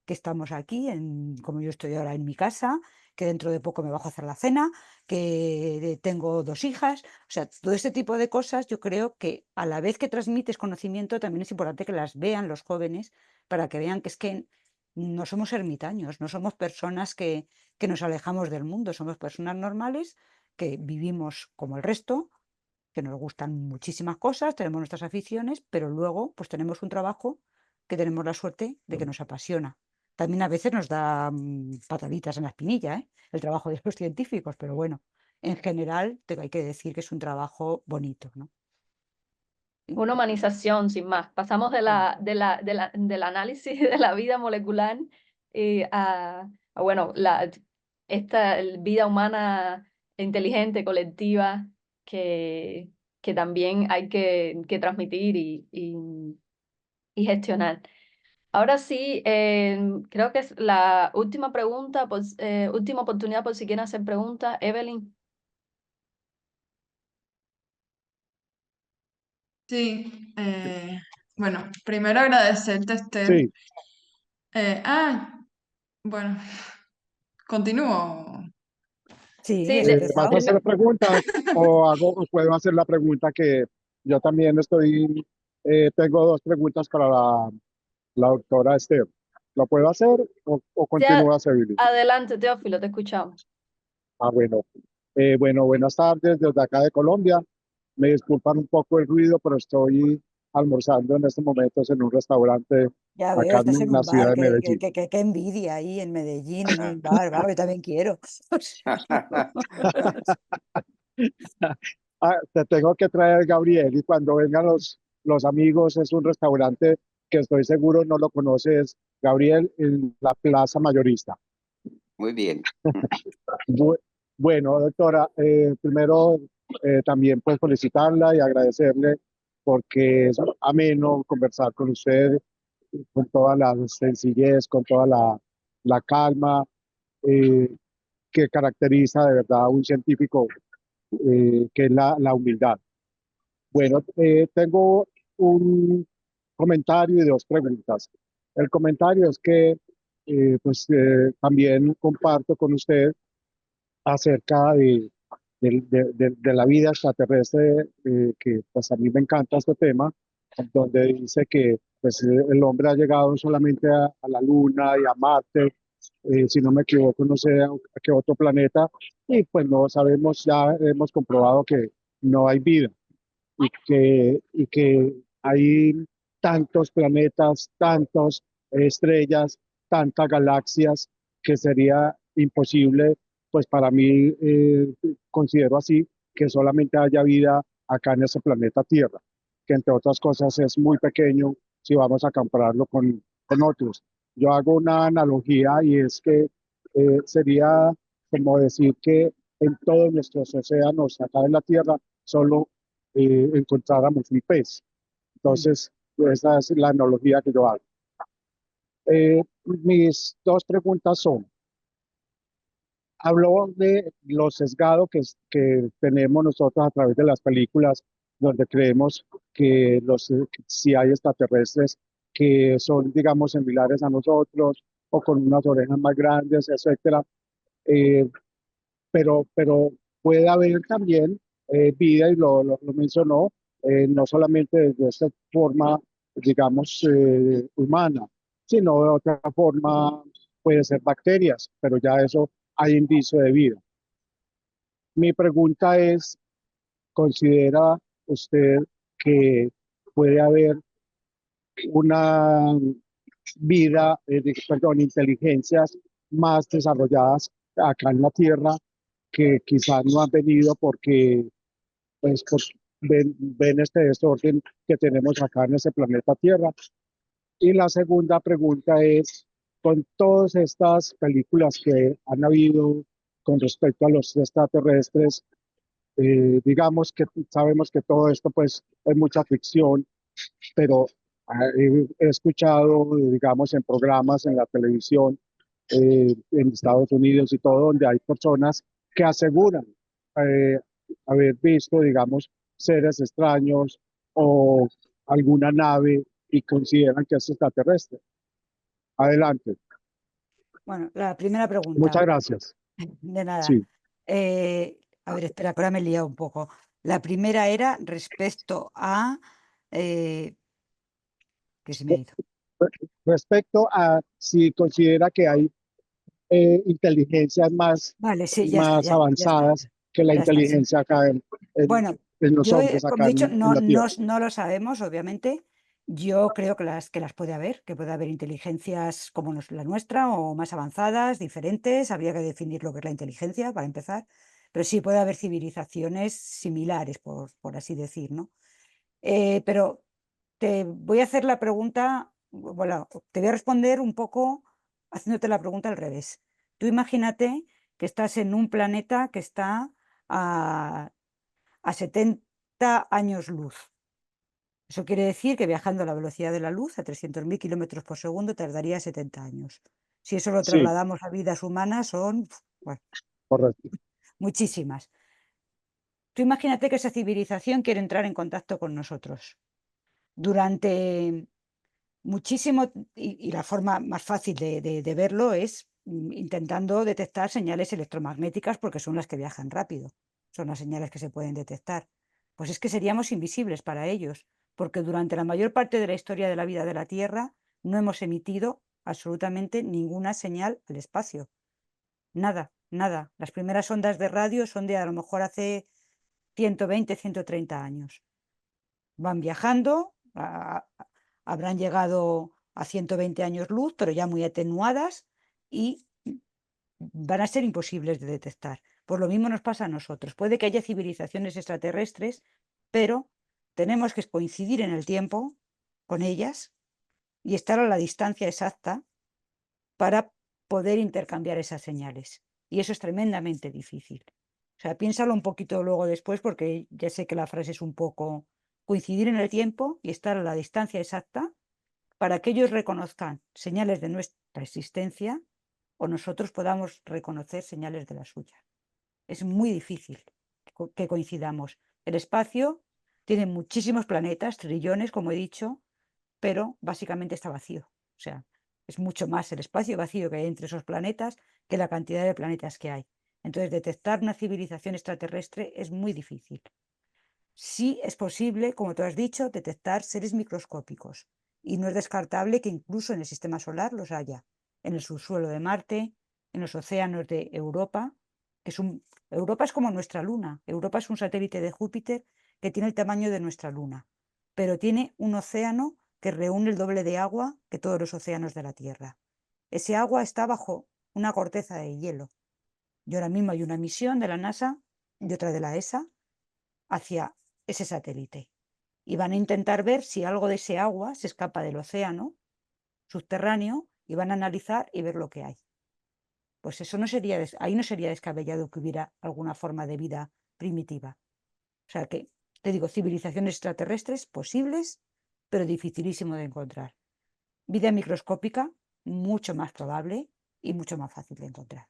que estamos aquí, como yo estoy ahora en mi casa, que dentro de poco me bajo a hacer la cena, que tengo 2 hijas. O sea, todo este tipo de cosas yo creo que a la vez que transmites conocimiento, también es importante que las vean los jóvenes para que vean que es que no somos ermitaños, no somos personas que nos alejamos del mundo, somos personas normales que vivimos como el resto, que nos gustan muchísimas cosas, tenemos nuestras aficiones, pero luego pues tenemos un trabajo que tenemos la suerte de que nos apasiona. también a veces nos da pataditas en la espinilla, ¿eh? El trabajo de los científicos, pero bueno, en general hay que decir que es un trabajo bonito, ¿no? Una humanización, sin más. Pasamos del análisis de la vida molecular bueno, esta vida humana inteligente, colectiva, que también hay que transmitir y gestionar. Ahora sí, creo que es la última pregunta, última oportunidad por si quieren hacer preguntas. Evelyn. Sí, bueno, primero agradecerte, Esther. Sí, Eh, ah, bueno, continúo. Sí, Sí, has ¿vas a empezado. hacer preguntas o puedo hacer la pregunta que yo también tengo dos preguntas para la doctora Esther. ¿Lo puedo hacer o ya, continúa, Sevilla? adelante, Teófilo, te escuchamos. Ah, bueno. Bueno, buenas tardes desde acá de Colombia. Me disculpan un poco el ruido, pero estoy almorzando en estos momentos en un restaurante Ya veo, acá estás en en la un ciudad bar, de Medellín. qué envidia ahí en Medellín, en un bar, vamos, yo también quiero. O sea, Te tengo que traer, Gabriel, y cuando vengan los amigos, es un restaurante que estoy seguro no lo conoces, Gabriel, en la Plaza Mayorista. Muy bien. Bu- Bueno, doctora, primero también pues felicitarla y agradecerle porque es ameno conversar con usted con toda la sencillez, con toda la calma eh, que caracteriza de verdad a un científico, que es la humildad. Bueno, tengo un comentario y dos preguntas. El comentario es que también comparto con usted acerca de la vida extraterrestre, que pues a mí me encanta este tema, donde dice que pues, el hombre ha llegado solamente a la Luna y a Marte, si no me equivoco, no sé a qué otro planeta, y pues no sabemos, ya hemos comprobado que no hay vida y que hay tantos planetas, tantas estrellas, tantas galaxias, que sería imposible, pues para mí, considero así, que solamente haya vida acá en ese planeta Tierra, que entre otras cosas es muy pequeño si vamos a compararlo con otros. Yo hago una analogía y es que sería como decir que en todos nuestros océanos acá en la Tierra solo encontráramos un pez. Entonces, esa es la analogía que yo hago. Mis dos preguntas son, habló de lo sesgado que tenemos nosotros a través de las películas, donde creemos que si hay extraterrestres que son, digamos, similares a nosotros o con unas orejas más grandes, etcétera. Eh, pero puede haber también vida, y lo mencionó, no solamente desde esta forma, digamos, humana, sino de otra forma puede ser bacterias, pero ya eso hay indicio de vida. Mi pregunta es, ¿considera usted que puede haber una vida, perdón, inteligencias más desarrolladas acá en la Tierra, que quizás no han venido porque pues ven este desorden que tenemos acá en ese planeta Tierra? Y la segunda pregunta es, con todas estas películas que han habido con respecto a los extraterrestres, digamos que sabemos que todo esto pues es mucha ficción, pero he escuchado, digamos, en programas en la televisión, en Estados Unidos y todo, donde hay personas que aseguran eh, haber visto, digamos, seres extraños o alguna nave y consideran que es extraterrestre. Adelante. bueno, la primera pregunta, Muchas gracias. de nada. Sí. A ver, espera, que ahora me he liado un poco. La primera era respecto a... que se me ha ido. Respecto a si considera que hay inteligencias Vale, sí, más ya está, avanzadas que la ya está, sí. inteligencia acá en Bueno, los yo, hombres como acá he dicho, en la Tierra. no lo sabemos, obviamente, Yo creo que las puede haber, que puede haber inteligencias como la nuestra o más avanzadas, diferentes. Habría que definir lo que es la inteligencia para empezar. Pero sí puede haber civilizaciones similares, por así decir, ¿no? Pero te voy a hacer la pregunta, bueno, te voy a responder un poco haciéndote la pregunta al revés. Tú imagínate que estás en un planeta que está a 70 años luz. Eso quiere decir que viajando a la velocidad de la luz, a 300.000 kilómetros por segundo, tardaría 70 años. Si eso lo Sí, trasladamos a vidas humanas, son, bueno, correcto. muchísimas. Tú imagínate que esa civilización quiere entrar en contacto con nosotros. Durante muchísimo, y la forma más fácil de verlo es intentando detectar señales electromagnéticas porque son las que viajan rápido, son las señales que se pueden detectar. Pues es que seríamos invisibles para ellos, porque durante la mayor parte de la historia de la vida de la Tierra no hemos emitido absolutamente ninguna señal al espacio. Nada, nada. Las primeras ondas de radio son de a lo mejor hace 120, 130 años. Van viajando, habrán llegado a 120 años luz, pero ya muy atenuadas y van a ser imposibles de detectar. Por lo mismo nos pasa a nosotros. Puede que haya civilizaciones extraterrestres, pero tenemos que coincidir en el tiempo con ellas y estar a la distancia exacta para poder intercambiar esas señales. Y eso es tremendamente difícil. O sea, piénsalo un poquito luego después, porque ya sé que la frase es un poco coincidir en el tiempo y estar a la distancia exacta para que ellos reconozcan señales de nuestra existencia o nosotros podamos reconocer señales de la suya. Es muy difícil que coincidamos. El espacio tiene muchísimos planetas, trillones, como he dicho, pero básicamente está vacío. O sea, es mucho más el espacio vacío que hay entre esos planetas que la cantidad de planetas que hay. Entonces, detectar una civilización extraterrestre es muy difícil. Sí es posible, como tú has dicho, detectar seres microscópicos y no es descartable que incluso en el sistema solar los haya, en el subsuelo de Marte, en los océanos de Europa, Europa es como nuestra luna. Europa es un satélite de Júpiter que tiene el tamaño de nuestra luna, pero tiene un océano que reúne el doble de agua que todos los océanos de la Tierra. Ese agua está bajo una corteza de hielo. Y ahora mismo hay una misión de la NASA y otra de la ESA hacia ese satélite. Y van a intentar ver si algo de ese agua se escapa del océano subterráneo y van a analizar y ver lo que hay. Pues eso no sería, ahí no sería descabellado que hubiera alguna forma de vida primitiva. O sea que, te digo, civilizaciones extraterrestres posibles, pero dificilísimo de encontrar. Vida microscópica, mucho más probable y mucho más fácil de encontrar.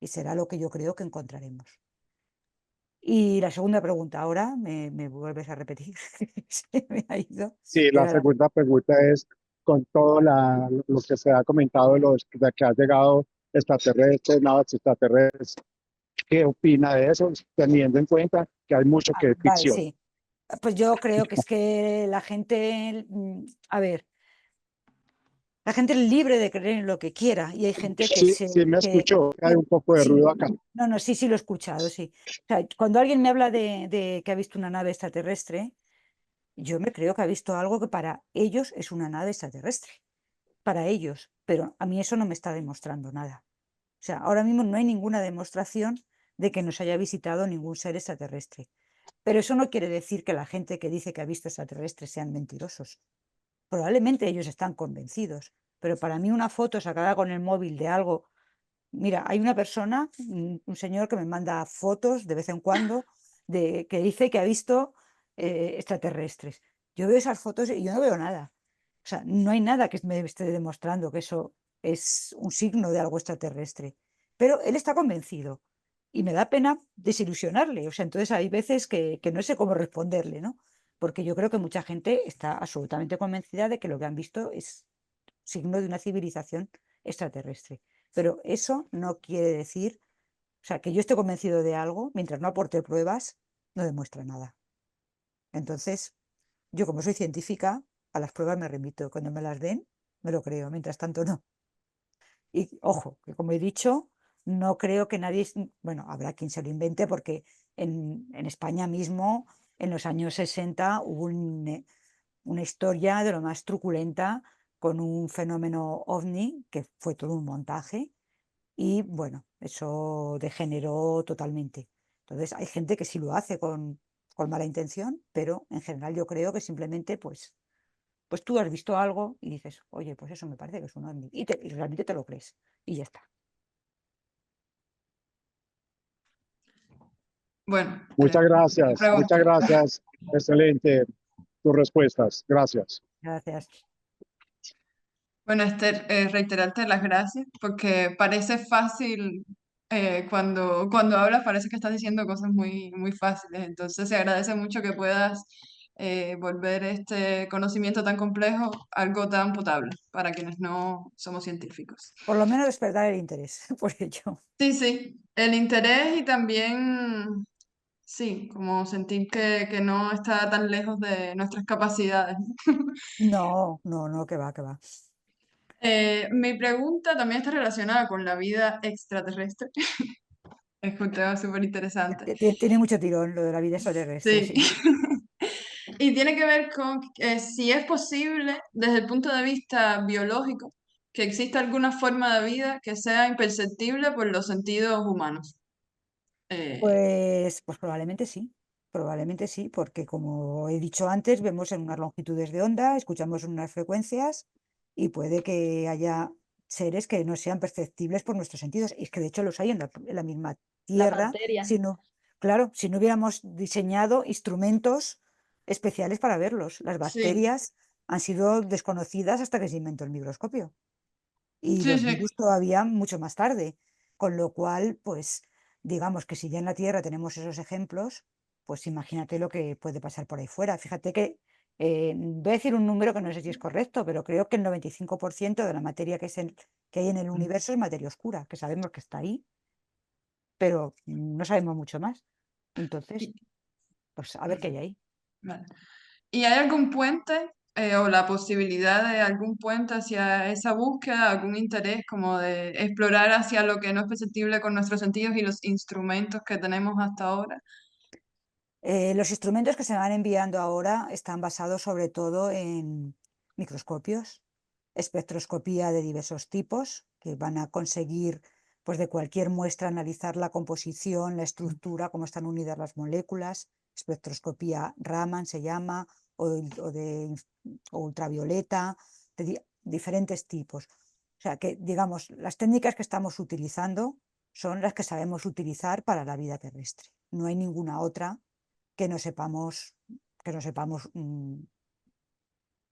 Y será lo que yo creo que encontraremos. Y la segunda pregunta ahora, me vuelves a repetir, se me ha ido. Sí, Que la era segunda pregunta es, con todo lo que se ha comentado de que ha llegado extraterrestres, naves extraterrestres, ¿qué opina de eso, teniendo en cuenta que hay mucho que es vale, ficción? sí. Pues yo creo que es que la gente, a ver, la gente es libre de creer en lo que quiera y hay gente que Sí, se, sí me escuchó, hay un poco de sí, ruido acá. no, sí, sí lo he escuchado, sí. O sea, cuando alguien me habla de que ha visto una nave extraterrestre, yo me creo que ha visto algo que para ellos es una nave extraterrestre, para ellos, pero a mí eso no me está demostrando nada. O sea, ahora mismo no hay ninguna demostración de que nos haya visitado ningún ser extraterrestre. Pero eso no quiere decir que la gente que dice que ha visto extraterrestres sean mentirosos. Probablemente ellos están convencidos, pero para mí una foto sacada con el móvil de algo, mira, hay una persona, un señor que me manda fotos de vez en cuando de que dice que ha visto extraterrestres. Yo veo esas fotos y yo no veo nada. O sea, no hay nada que me esté demostrando que eso es un signo de algo extraterrestre. Pero él está convencido y me da pena desilusionarle. O sea, entonces hay veces que no sé cómo responderle, ¿no? Porque yo creo que mucha gente está absolutamente convencida de que lo que han visto es signo de una civilización extraterrestre. Pero eso no quiere decir, o sea, que yo esté convencido de algo, mientras no aporte pruebas, no demuestra nada. Entonces, yo como soy científica, a las pruebas me remito. Cuando me las den, me lo creo, mientras tanto no. Y ojo, que como he dicho, no creo que nadie, bueno, habrá quien se lo invente porque en España mismo, en los años 60, hubo una historia de lo más truculenta con un fenómeno ovni que fue todo un montaje y bueno, eso degeneró totalmente. Entonces hay gente que sí lo hace con mala intención, pero en general yo creo que simplemente pues tú has visto algo y dices, oye, pues eso me parece que es un ovni y realmente te lo crees y ya está. Bueno, mi muchas pregunta. gracias. Excelente tus respuestas. Gracias. Gracias. Bueno, Esther, reiterarte las gracias porque parece fácil cuando hablas, parece que estás diciendo cosas muy, muy fáciles. Entonces, se agradece mucho que puedas volver este conocimiento tan complejo algo tan potable para quienes no somos científicos. Por lo menos despertar el interés por ello. Sí, sí, el interés y también, sí, como sentir que no está tan lejos de nuestras capacidades. No, no, no, que va, que va. Mi pregunta también está relacionada con la vida extraterrestre. Es un tema súper interesante. Tiene mucho tirón lo de la vida extraterrestre, Sí. sí. Y tiene que ver con si es posible, desde el punto de vista biológico, que exista alguna forma de vida que sea imperceptible por los sentidos humanos. Eh, Pues probablemente sí, porque como he dicho antes, vemos en unas longitudes de onda, escuchamos en unas frecuencias y puede que haya seres que no sean perceptibles por nuestros sentidos. Y es que de hecho los hay en la misma La Tierra, materia. si no, claro, si no hubiéramos diseñado instrumentos especiales para verlos. Las sí, bacterias han sido desconocidas hasta que se inventó el microscopio y sí, los sí. virus todavía mucho más tarde. Con lo cual, pues digamos que si ya en la Tierra tenemos esos ejemplos, pues imagínate lo que puede pasar por ahí fuera. Fíjate que voy a decir un número que no sé si es correcto, pero creo que el 95% de la materia que hay en el universo es materia oscura, que sabemos que está ahí, pero no sabemos mucho más. Entonces, Y- pues a ver qué hay ahí. vale. ¿Y hay algún puente o la posibilidad de algún puente hacia esa búsqueda, algún interés como de explorar hacia lo que no es perceptible con nuestros sentidos y los instrumentos que tenemos hasta ahora? Los instrumentos que se van enviando ahora están basados sobre todo en microscopios, espectroscopía de diversos tipos, que van a conseguir, pues de cualquier muestra, analizar la composición, la estructura, cómo están unidas las moléculas, espectroscopía Raman se llama, o ultravioleta, diferentes tipos. O sea que, digamos, las técnicas que estamos utilizando son las que sabemos utilizar para la vida terrestre. No hay ninguna otra que no sepamos,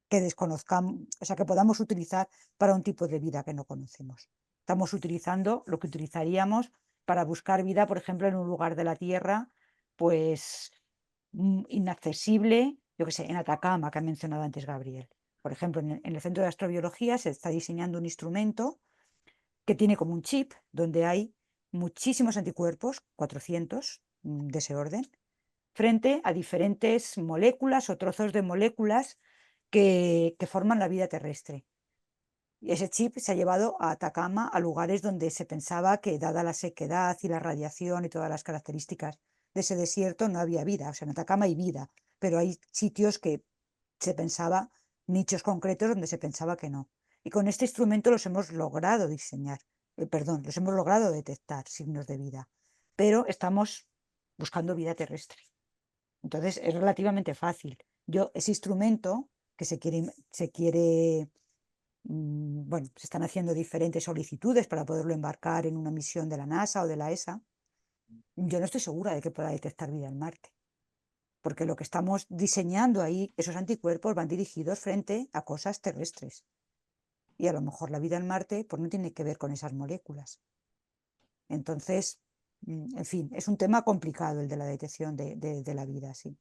que desconozcamos, o sea, que podamos utilizar para un tipo de vida que no conocemos. Estamos utilizando lo que utilizaríamos para buscar vida, por ejemplo, en un lugar de la Tierra, pues inaccesible, yo que sé, en Atacama, que ha mencionado antes Gabriel. Por ejemplo, en el Centro de Astrobiología se está diseñando un instrumento que tiene como un chip donde hay muchísimos anticuerpos, 400 de ese orden, frente a diferentes moléculas o trozos de moléculas que forman la vida terrestre. Y ese chip se ha llevado a Atacama, a lugares donde se pensaba que, dada la sequedad y la radiación y todas las características de ese desierto, no había vida. O sea, en Atacama hay vida, pero hay sitios que se pensaba, nichos concretos donde se pensaba que no. Y con este instrumento los hemos logrado diseñar, perdón, los hemos logrado detectar signos de vida, pero estamos buscando vida terrestre. Entonces es relativamente fácil. Ese instrumento que bueno, se están haciendo diferentes solicitudes para poderlo embarcar en una misión de la NASA o de la ESA. Yo no estoy segura de que pueda detectar vida en Marte, porque lo que estamos diseñando ahí, esos anticuerpos van dirigidos frente a cosas terrestres. Y a lo mejor la vida en Marte pues, no tiene que ver con esas moléculas. Entonces, en fin, es un tema complicado el de la detección de la vida, sí.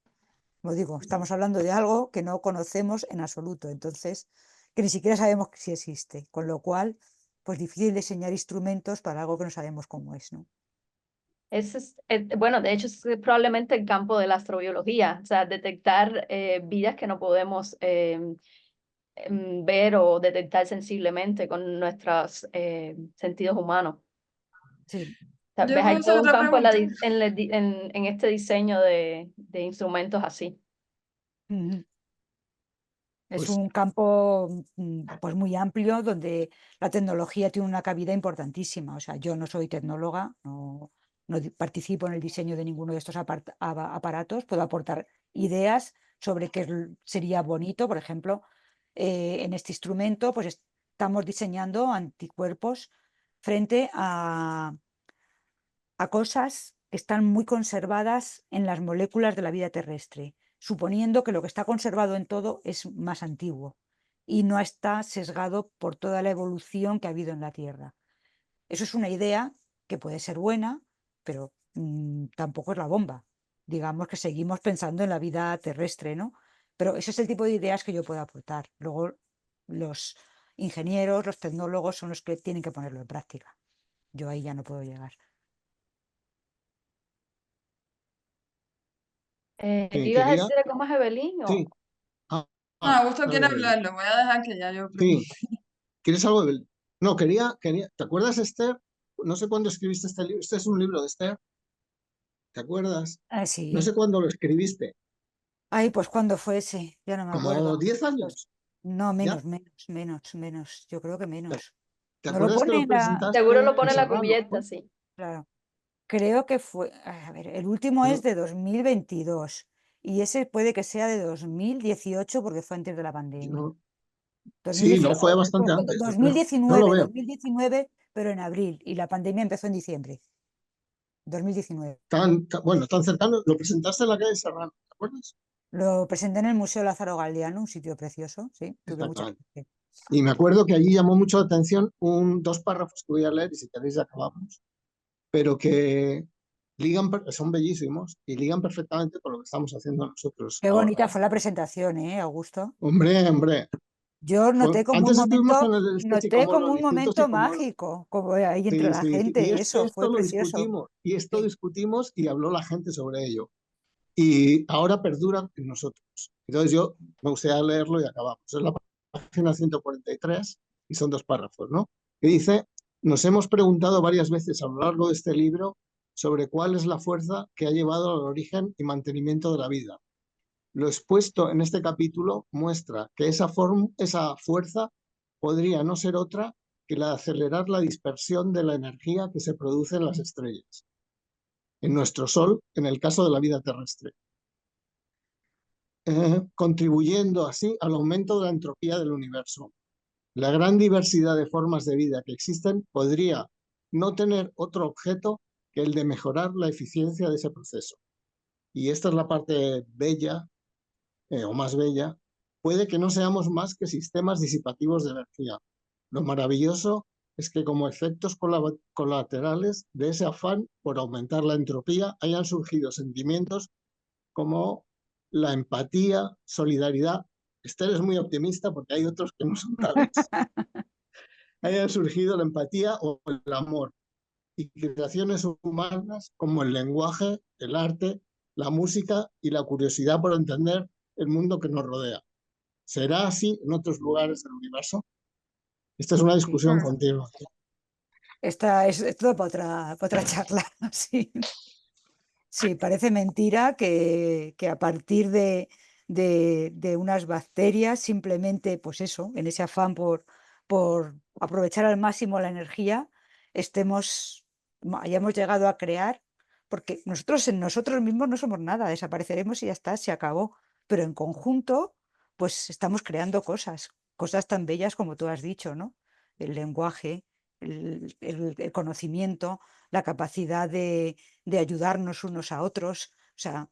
Como digo, estamos hablando de algo que no conocemos en absoluto, entonces, que ni siquiera sabemos si existe, con lo cual, pues difícil diseñar instrumentos para algo que no sabemos cómo es, ¿no? Ese es, bueno, de hecho es probablemente el campo de la astrobiología, o sea, detectar vidas que no podemos ver o detectar sensiblemente con nuestros sentidos humanos. Sí. Tal Yo vez puedo hay hacer todo un otra campo pregunta. en este diseño de instrumentos así. Ujú. Es Pues un campo pues muy amplio donde la tecnología tiene una cabida importantísima. O sea, yo no soy tecnóloga, no participo en el diseño de ninguno de estos aparatos, puedo aportar ideas sobre qué sería bonito. Por ejemplo, en este instrumento pues estamos diseñando anticuerpos frente a cosas que están muy conservadas en las moléculas de la vida terrestre, suponiendo que lo que está conservado en todo es más antiguo y no está sesgado por toda la evolución que ha habido en la Tierra. Eso es una idea que puede ser buena, pero tampoco es la bomba. Digamos que seguimos pensando en la vida terrestre, ¿no? Pero ese es el tipo de ideas que yo puedo aportar. Luego los ingenieros, los tecnólogos son los que tienen que ponerlo en práctica. Yo ahí ya no puedo llegar. ¿Qué ibas a quería, decir algo más, Evelyn? sí, ah, No, ah, Augusto quiere dale, hablarlo, voy a dejar que ya yo pregunte. sí, ¿quieres algo de... No, ¿te acuerdas, Esther? No sé cuándo escribiste este libro. Este es un libro de Esther, ¿te acuerdas? Ah, No sé sí. cuándo lo escribiste. Ay, pues ¿cuándo fue ese? Ya no me Como acuerdo. 10 Pues, años, no, ¿ya? menos. Yo creo que ¿Te, menos. te No lo acuerdas que pone lo en la... Seguro presentaste lo en pone en la Serrano, cubierta, ¿no? sí. Claro. Creo que fue... A ver, el último es No, de 2022 y ese puede que sea de 2018 porque fue antes de la pandemia. no. Sí, no, 2018, fue bastante antes, yo creo. No lo 2019, veo. 2019, pero en abril y la pandemia empezó en diciembre. 2019. Bueno, tan cercano. Lo presentaste en la calle Serrano, ¿te acuerdas? Lo presenté en el Museo Lázaro Galdiano, un sitio precioso, sí, tuve mucha Exactamente. suerte. Y me acuerdo que allí llamó mucho la atención dos párrafos que voy a leer y si queréis ya acabamos, pero que son bellísimos y ligan perfectamente con lo que estamos haciendo nosotros Qué ahora. bonita fue la presentación, Augusto? Hombre, hombre, Yo antes estuvimos con el este chico noté como Molo, el un Instituto momento Psicomolo. mágico, como ahí entre Sí, la sí, sí. Y gente, eso fue precioso. esto Sí. discutimos y habló la gente sobre ello. Y ahora perdura en nosotros. Entonces yo me gustaría leerlo y acabamos. Es la página 143 y son dos párrafos, ¿no? Que dice, nos hemos preguntado varias veces a lo largo de este libro sobre cuál es la fuerza que ha llevado al origen y mantenimiento de la vida. Lo expuesto en este capítulo muestra que esa fuerza podría no ser otra que la de acelerar la dispersión de la energía que se produce en las estrellas, en nuestro Sol, en el caso de la vida terrestre, contribuyendo así al aumento de la entropía del universo. La gran diversidad de formas de vida que existen podría no tener otro objeto que el de mejorar la eficiencia de ese proceso. Y esta es la parte bella, o más bella, puede que no seamos más que sistemas disipativos de energía. Lo maravilloso es que como efectos colaterales de ese afán por aumentar la entropía hayan surgido sentimientos como la empatía, solidaridad. Esther es muy optimista porque hay otros que no son tales. Hayan surgido la empatía o el amor y creaciones humanas como el lenguaje, el arte, la música y la curiosidad por entender el mundo que nos rodea. ¿Será así en otros lugares del universo? Esta es una Sí. discusión continua. Esta es todo para otra charla, sí. Sí, parece mentira que a partir de unas bacterias, simplemente, pues eso, en ese afán por aprovechar al máximo la energía, hayamos llegado a crear, porque nosotros en nosotros mismos no somos nada, desapareceremos y ya está, se acabó. Pero en conjunto, pues estamos creando cosas tan bellas como tú has dicho, ¿no? El lenguaje, el conocimiento, la capacidad de ayudarnos unos a otros. O sea,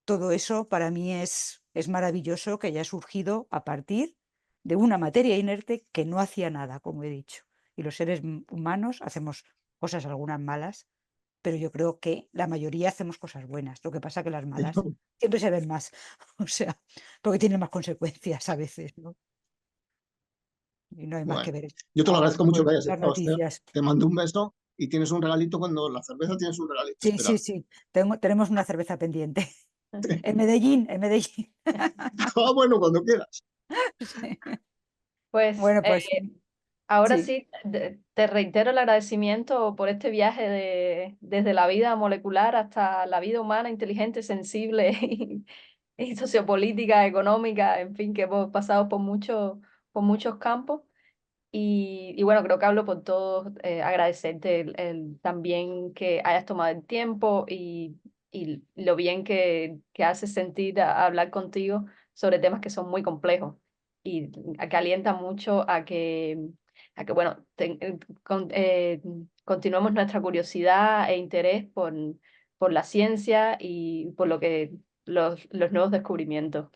todo eso para mí es maravilloso que haya surgido a partir de una materia inerte que no hacía nada, como he dicho. Y los seres humanos hacemos cosas algunas malas, pero yo creo que la mayoría hacemos cosas buenas. Lo que pasa que las malas siempre se ven más, o sea, porque tienen más consecuencias a veces, ¿no? Y no hay más que Bueno, ver yo te lo ahora agradezco mucho que hayas las estado, Esther. noticias. Te mando un beso y tienes un regalito cuando la cerveza tienes un regalito Sí, sí, esperando. sí. Tenemos una cerveza pendiente. En Medellín, en Medellín. Ah, bueno, cuando quieras. Sí. Pues Bueno, pues ahora sí. sí, te reitero el agradecimiento por este viaje desde la vida molecular hasta la vida humana, inteligente, sensible y sociopolítica, económica, en fin, que hemos pasado por muchos campos. Y bueno, creo que hablo por todos, agradecerte también que hayas tomado el tiempo y lo bien que hace sentir hablar contigo sobre temas que son muy complejos y que alienta mucho a que bueno, continuemos nuestra curiosidad e interés por la ciencia y por los nuevos descubrimientos.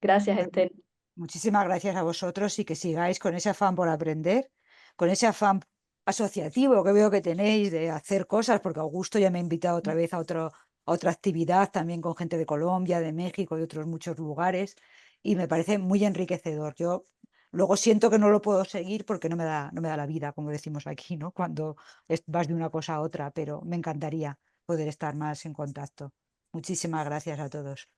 Gracias, Pues Esther. muchísimas gracias a vosotros y que sigáis con ese afán por aprender, con ese afán asociativo que veo que tenéis de hacer cosas, porque Augusto ya me ha invitado otra vez a otra actividad también con gente de Colombia, de México y otros muchos lugares, y me parece muy enriquecedor. Yo luego siento que no lo puedo seguir porque no me da la vida, como decimos aquí, ¿no? Cuando vas de una cosa a otra, pero me encantaría poder estar más en contacto. Muchísimas gracias a todos.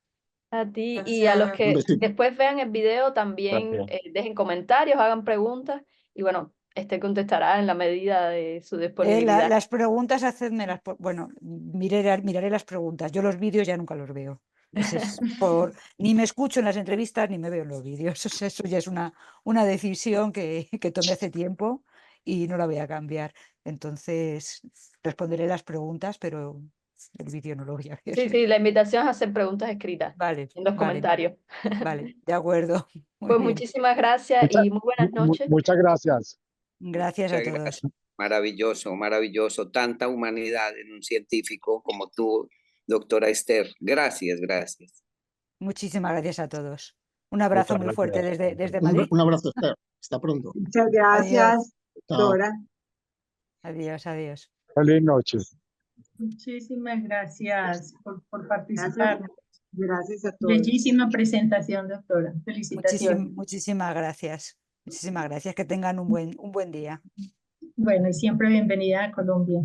A ti y a los Gracias. Un que besito. después vean el video también Gracias. dejen comentarios, hagan preguntas y bueno, este contestará en la medida de su disponibilidad. Las preguntas, hacedmelas, bueno, miraré las preguntas. Yo los vídeos ya nunca los veo. Ni me escucho en las entrevistas ni me veo en los vídeos. O sea, eso ya es una decisión que tomé hace tiempo y no la voy a cambiar. Entonces, responderé las preguntas, pero el vídeo no lo voy a ver. Sí, sí, la invitación es a hacer preguntas escritas Vale, en los vale, comentarios. vale, de acuerdo. Muy Pues bien. muchísimas gracias Mucha- y muy buenas noches. muchas gracias. Gracias a Muchas todos. gracias. Maravilloso, maravilloso. Tanta humanidad en un científico como tú, doctora Esther. Gracias, gracias. Muchísimas gracias a todos. Un abrazo Muchas muy fuerte gracias. desde Madrid. Un abrazo, Esther. Hasta pronto. Muchas Adiós, gracias, Chao. doctora. adiós, adiós. Feliz noche. Muchísimas gracias por Gracias, participar. gracias a todos. Bellísima presentación, doctora. Felicitaciones. Muchísimas gracias. Muchísimas gracias. Que tengan un buen día. Bueno, y siempre bienvenida a Colombia.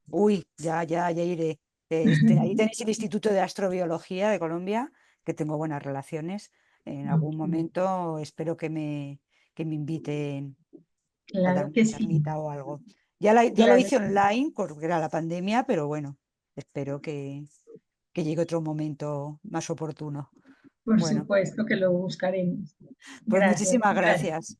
Uy, ya iré. Ahí tenéis el Instituto de Astrobiología de Colombia, que tengo buenas relaciones. En algún momento espero que me inviten a dar Claro una que sí, charlita o algo. Ya lo claro. hice online porque era la pandemia, pero bueno, espero que llegue otro momento más oportuno. Por Bueno, supuesto que lo buscaremos. pues Gracias. muchísimas Gracias. gracias.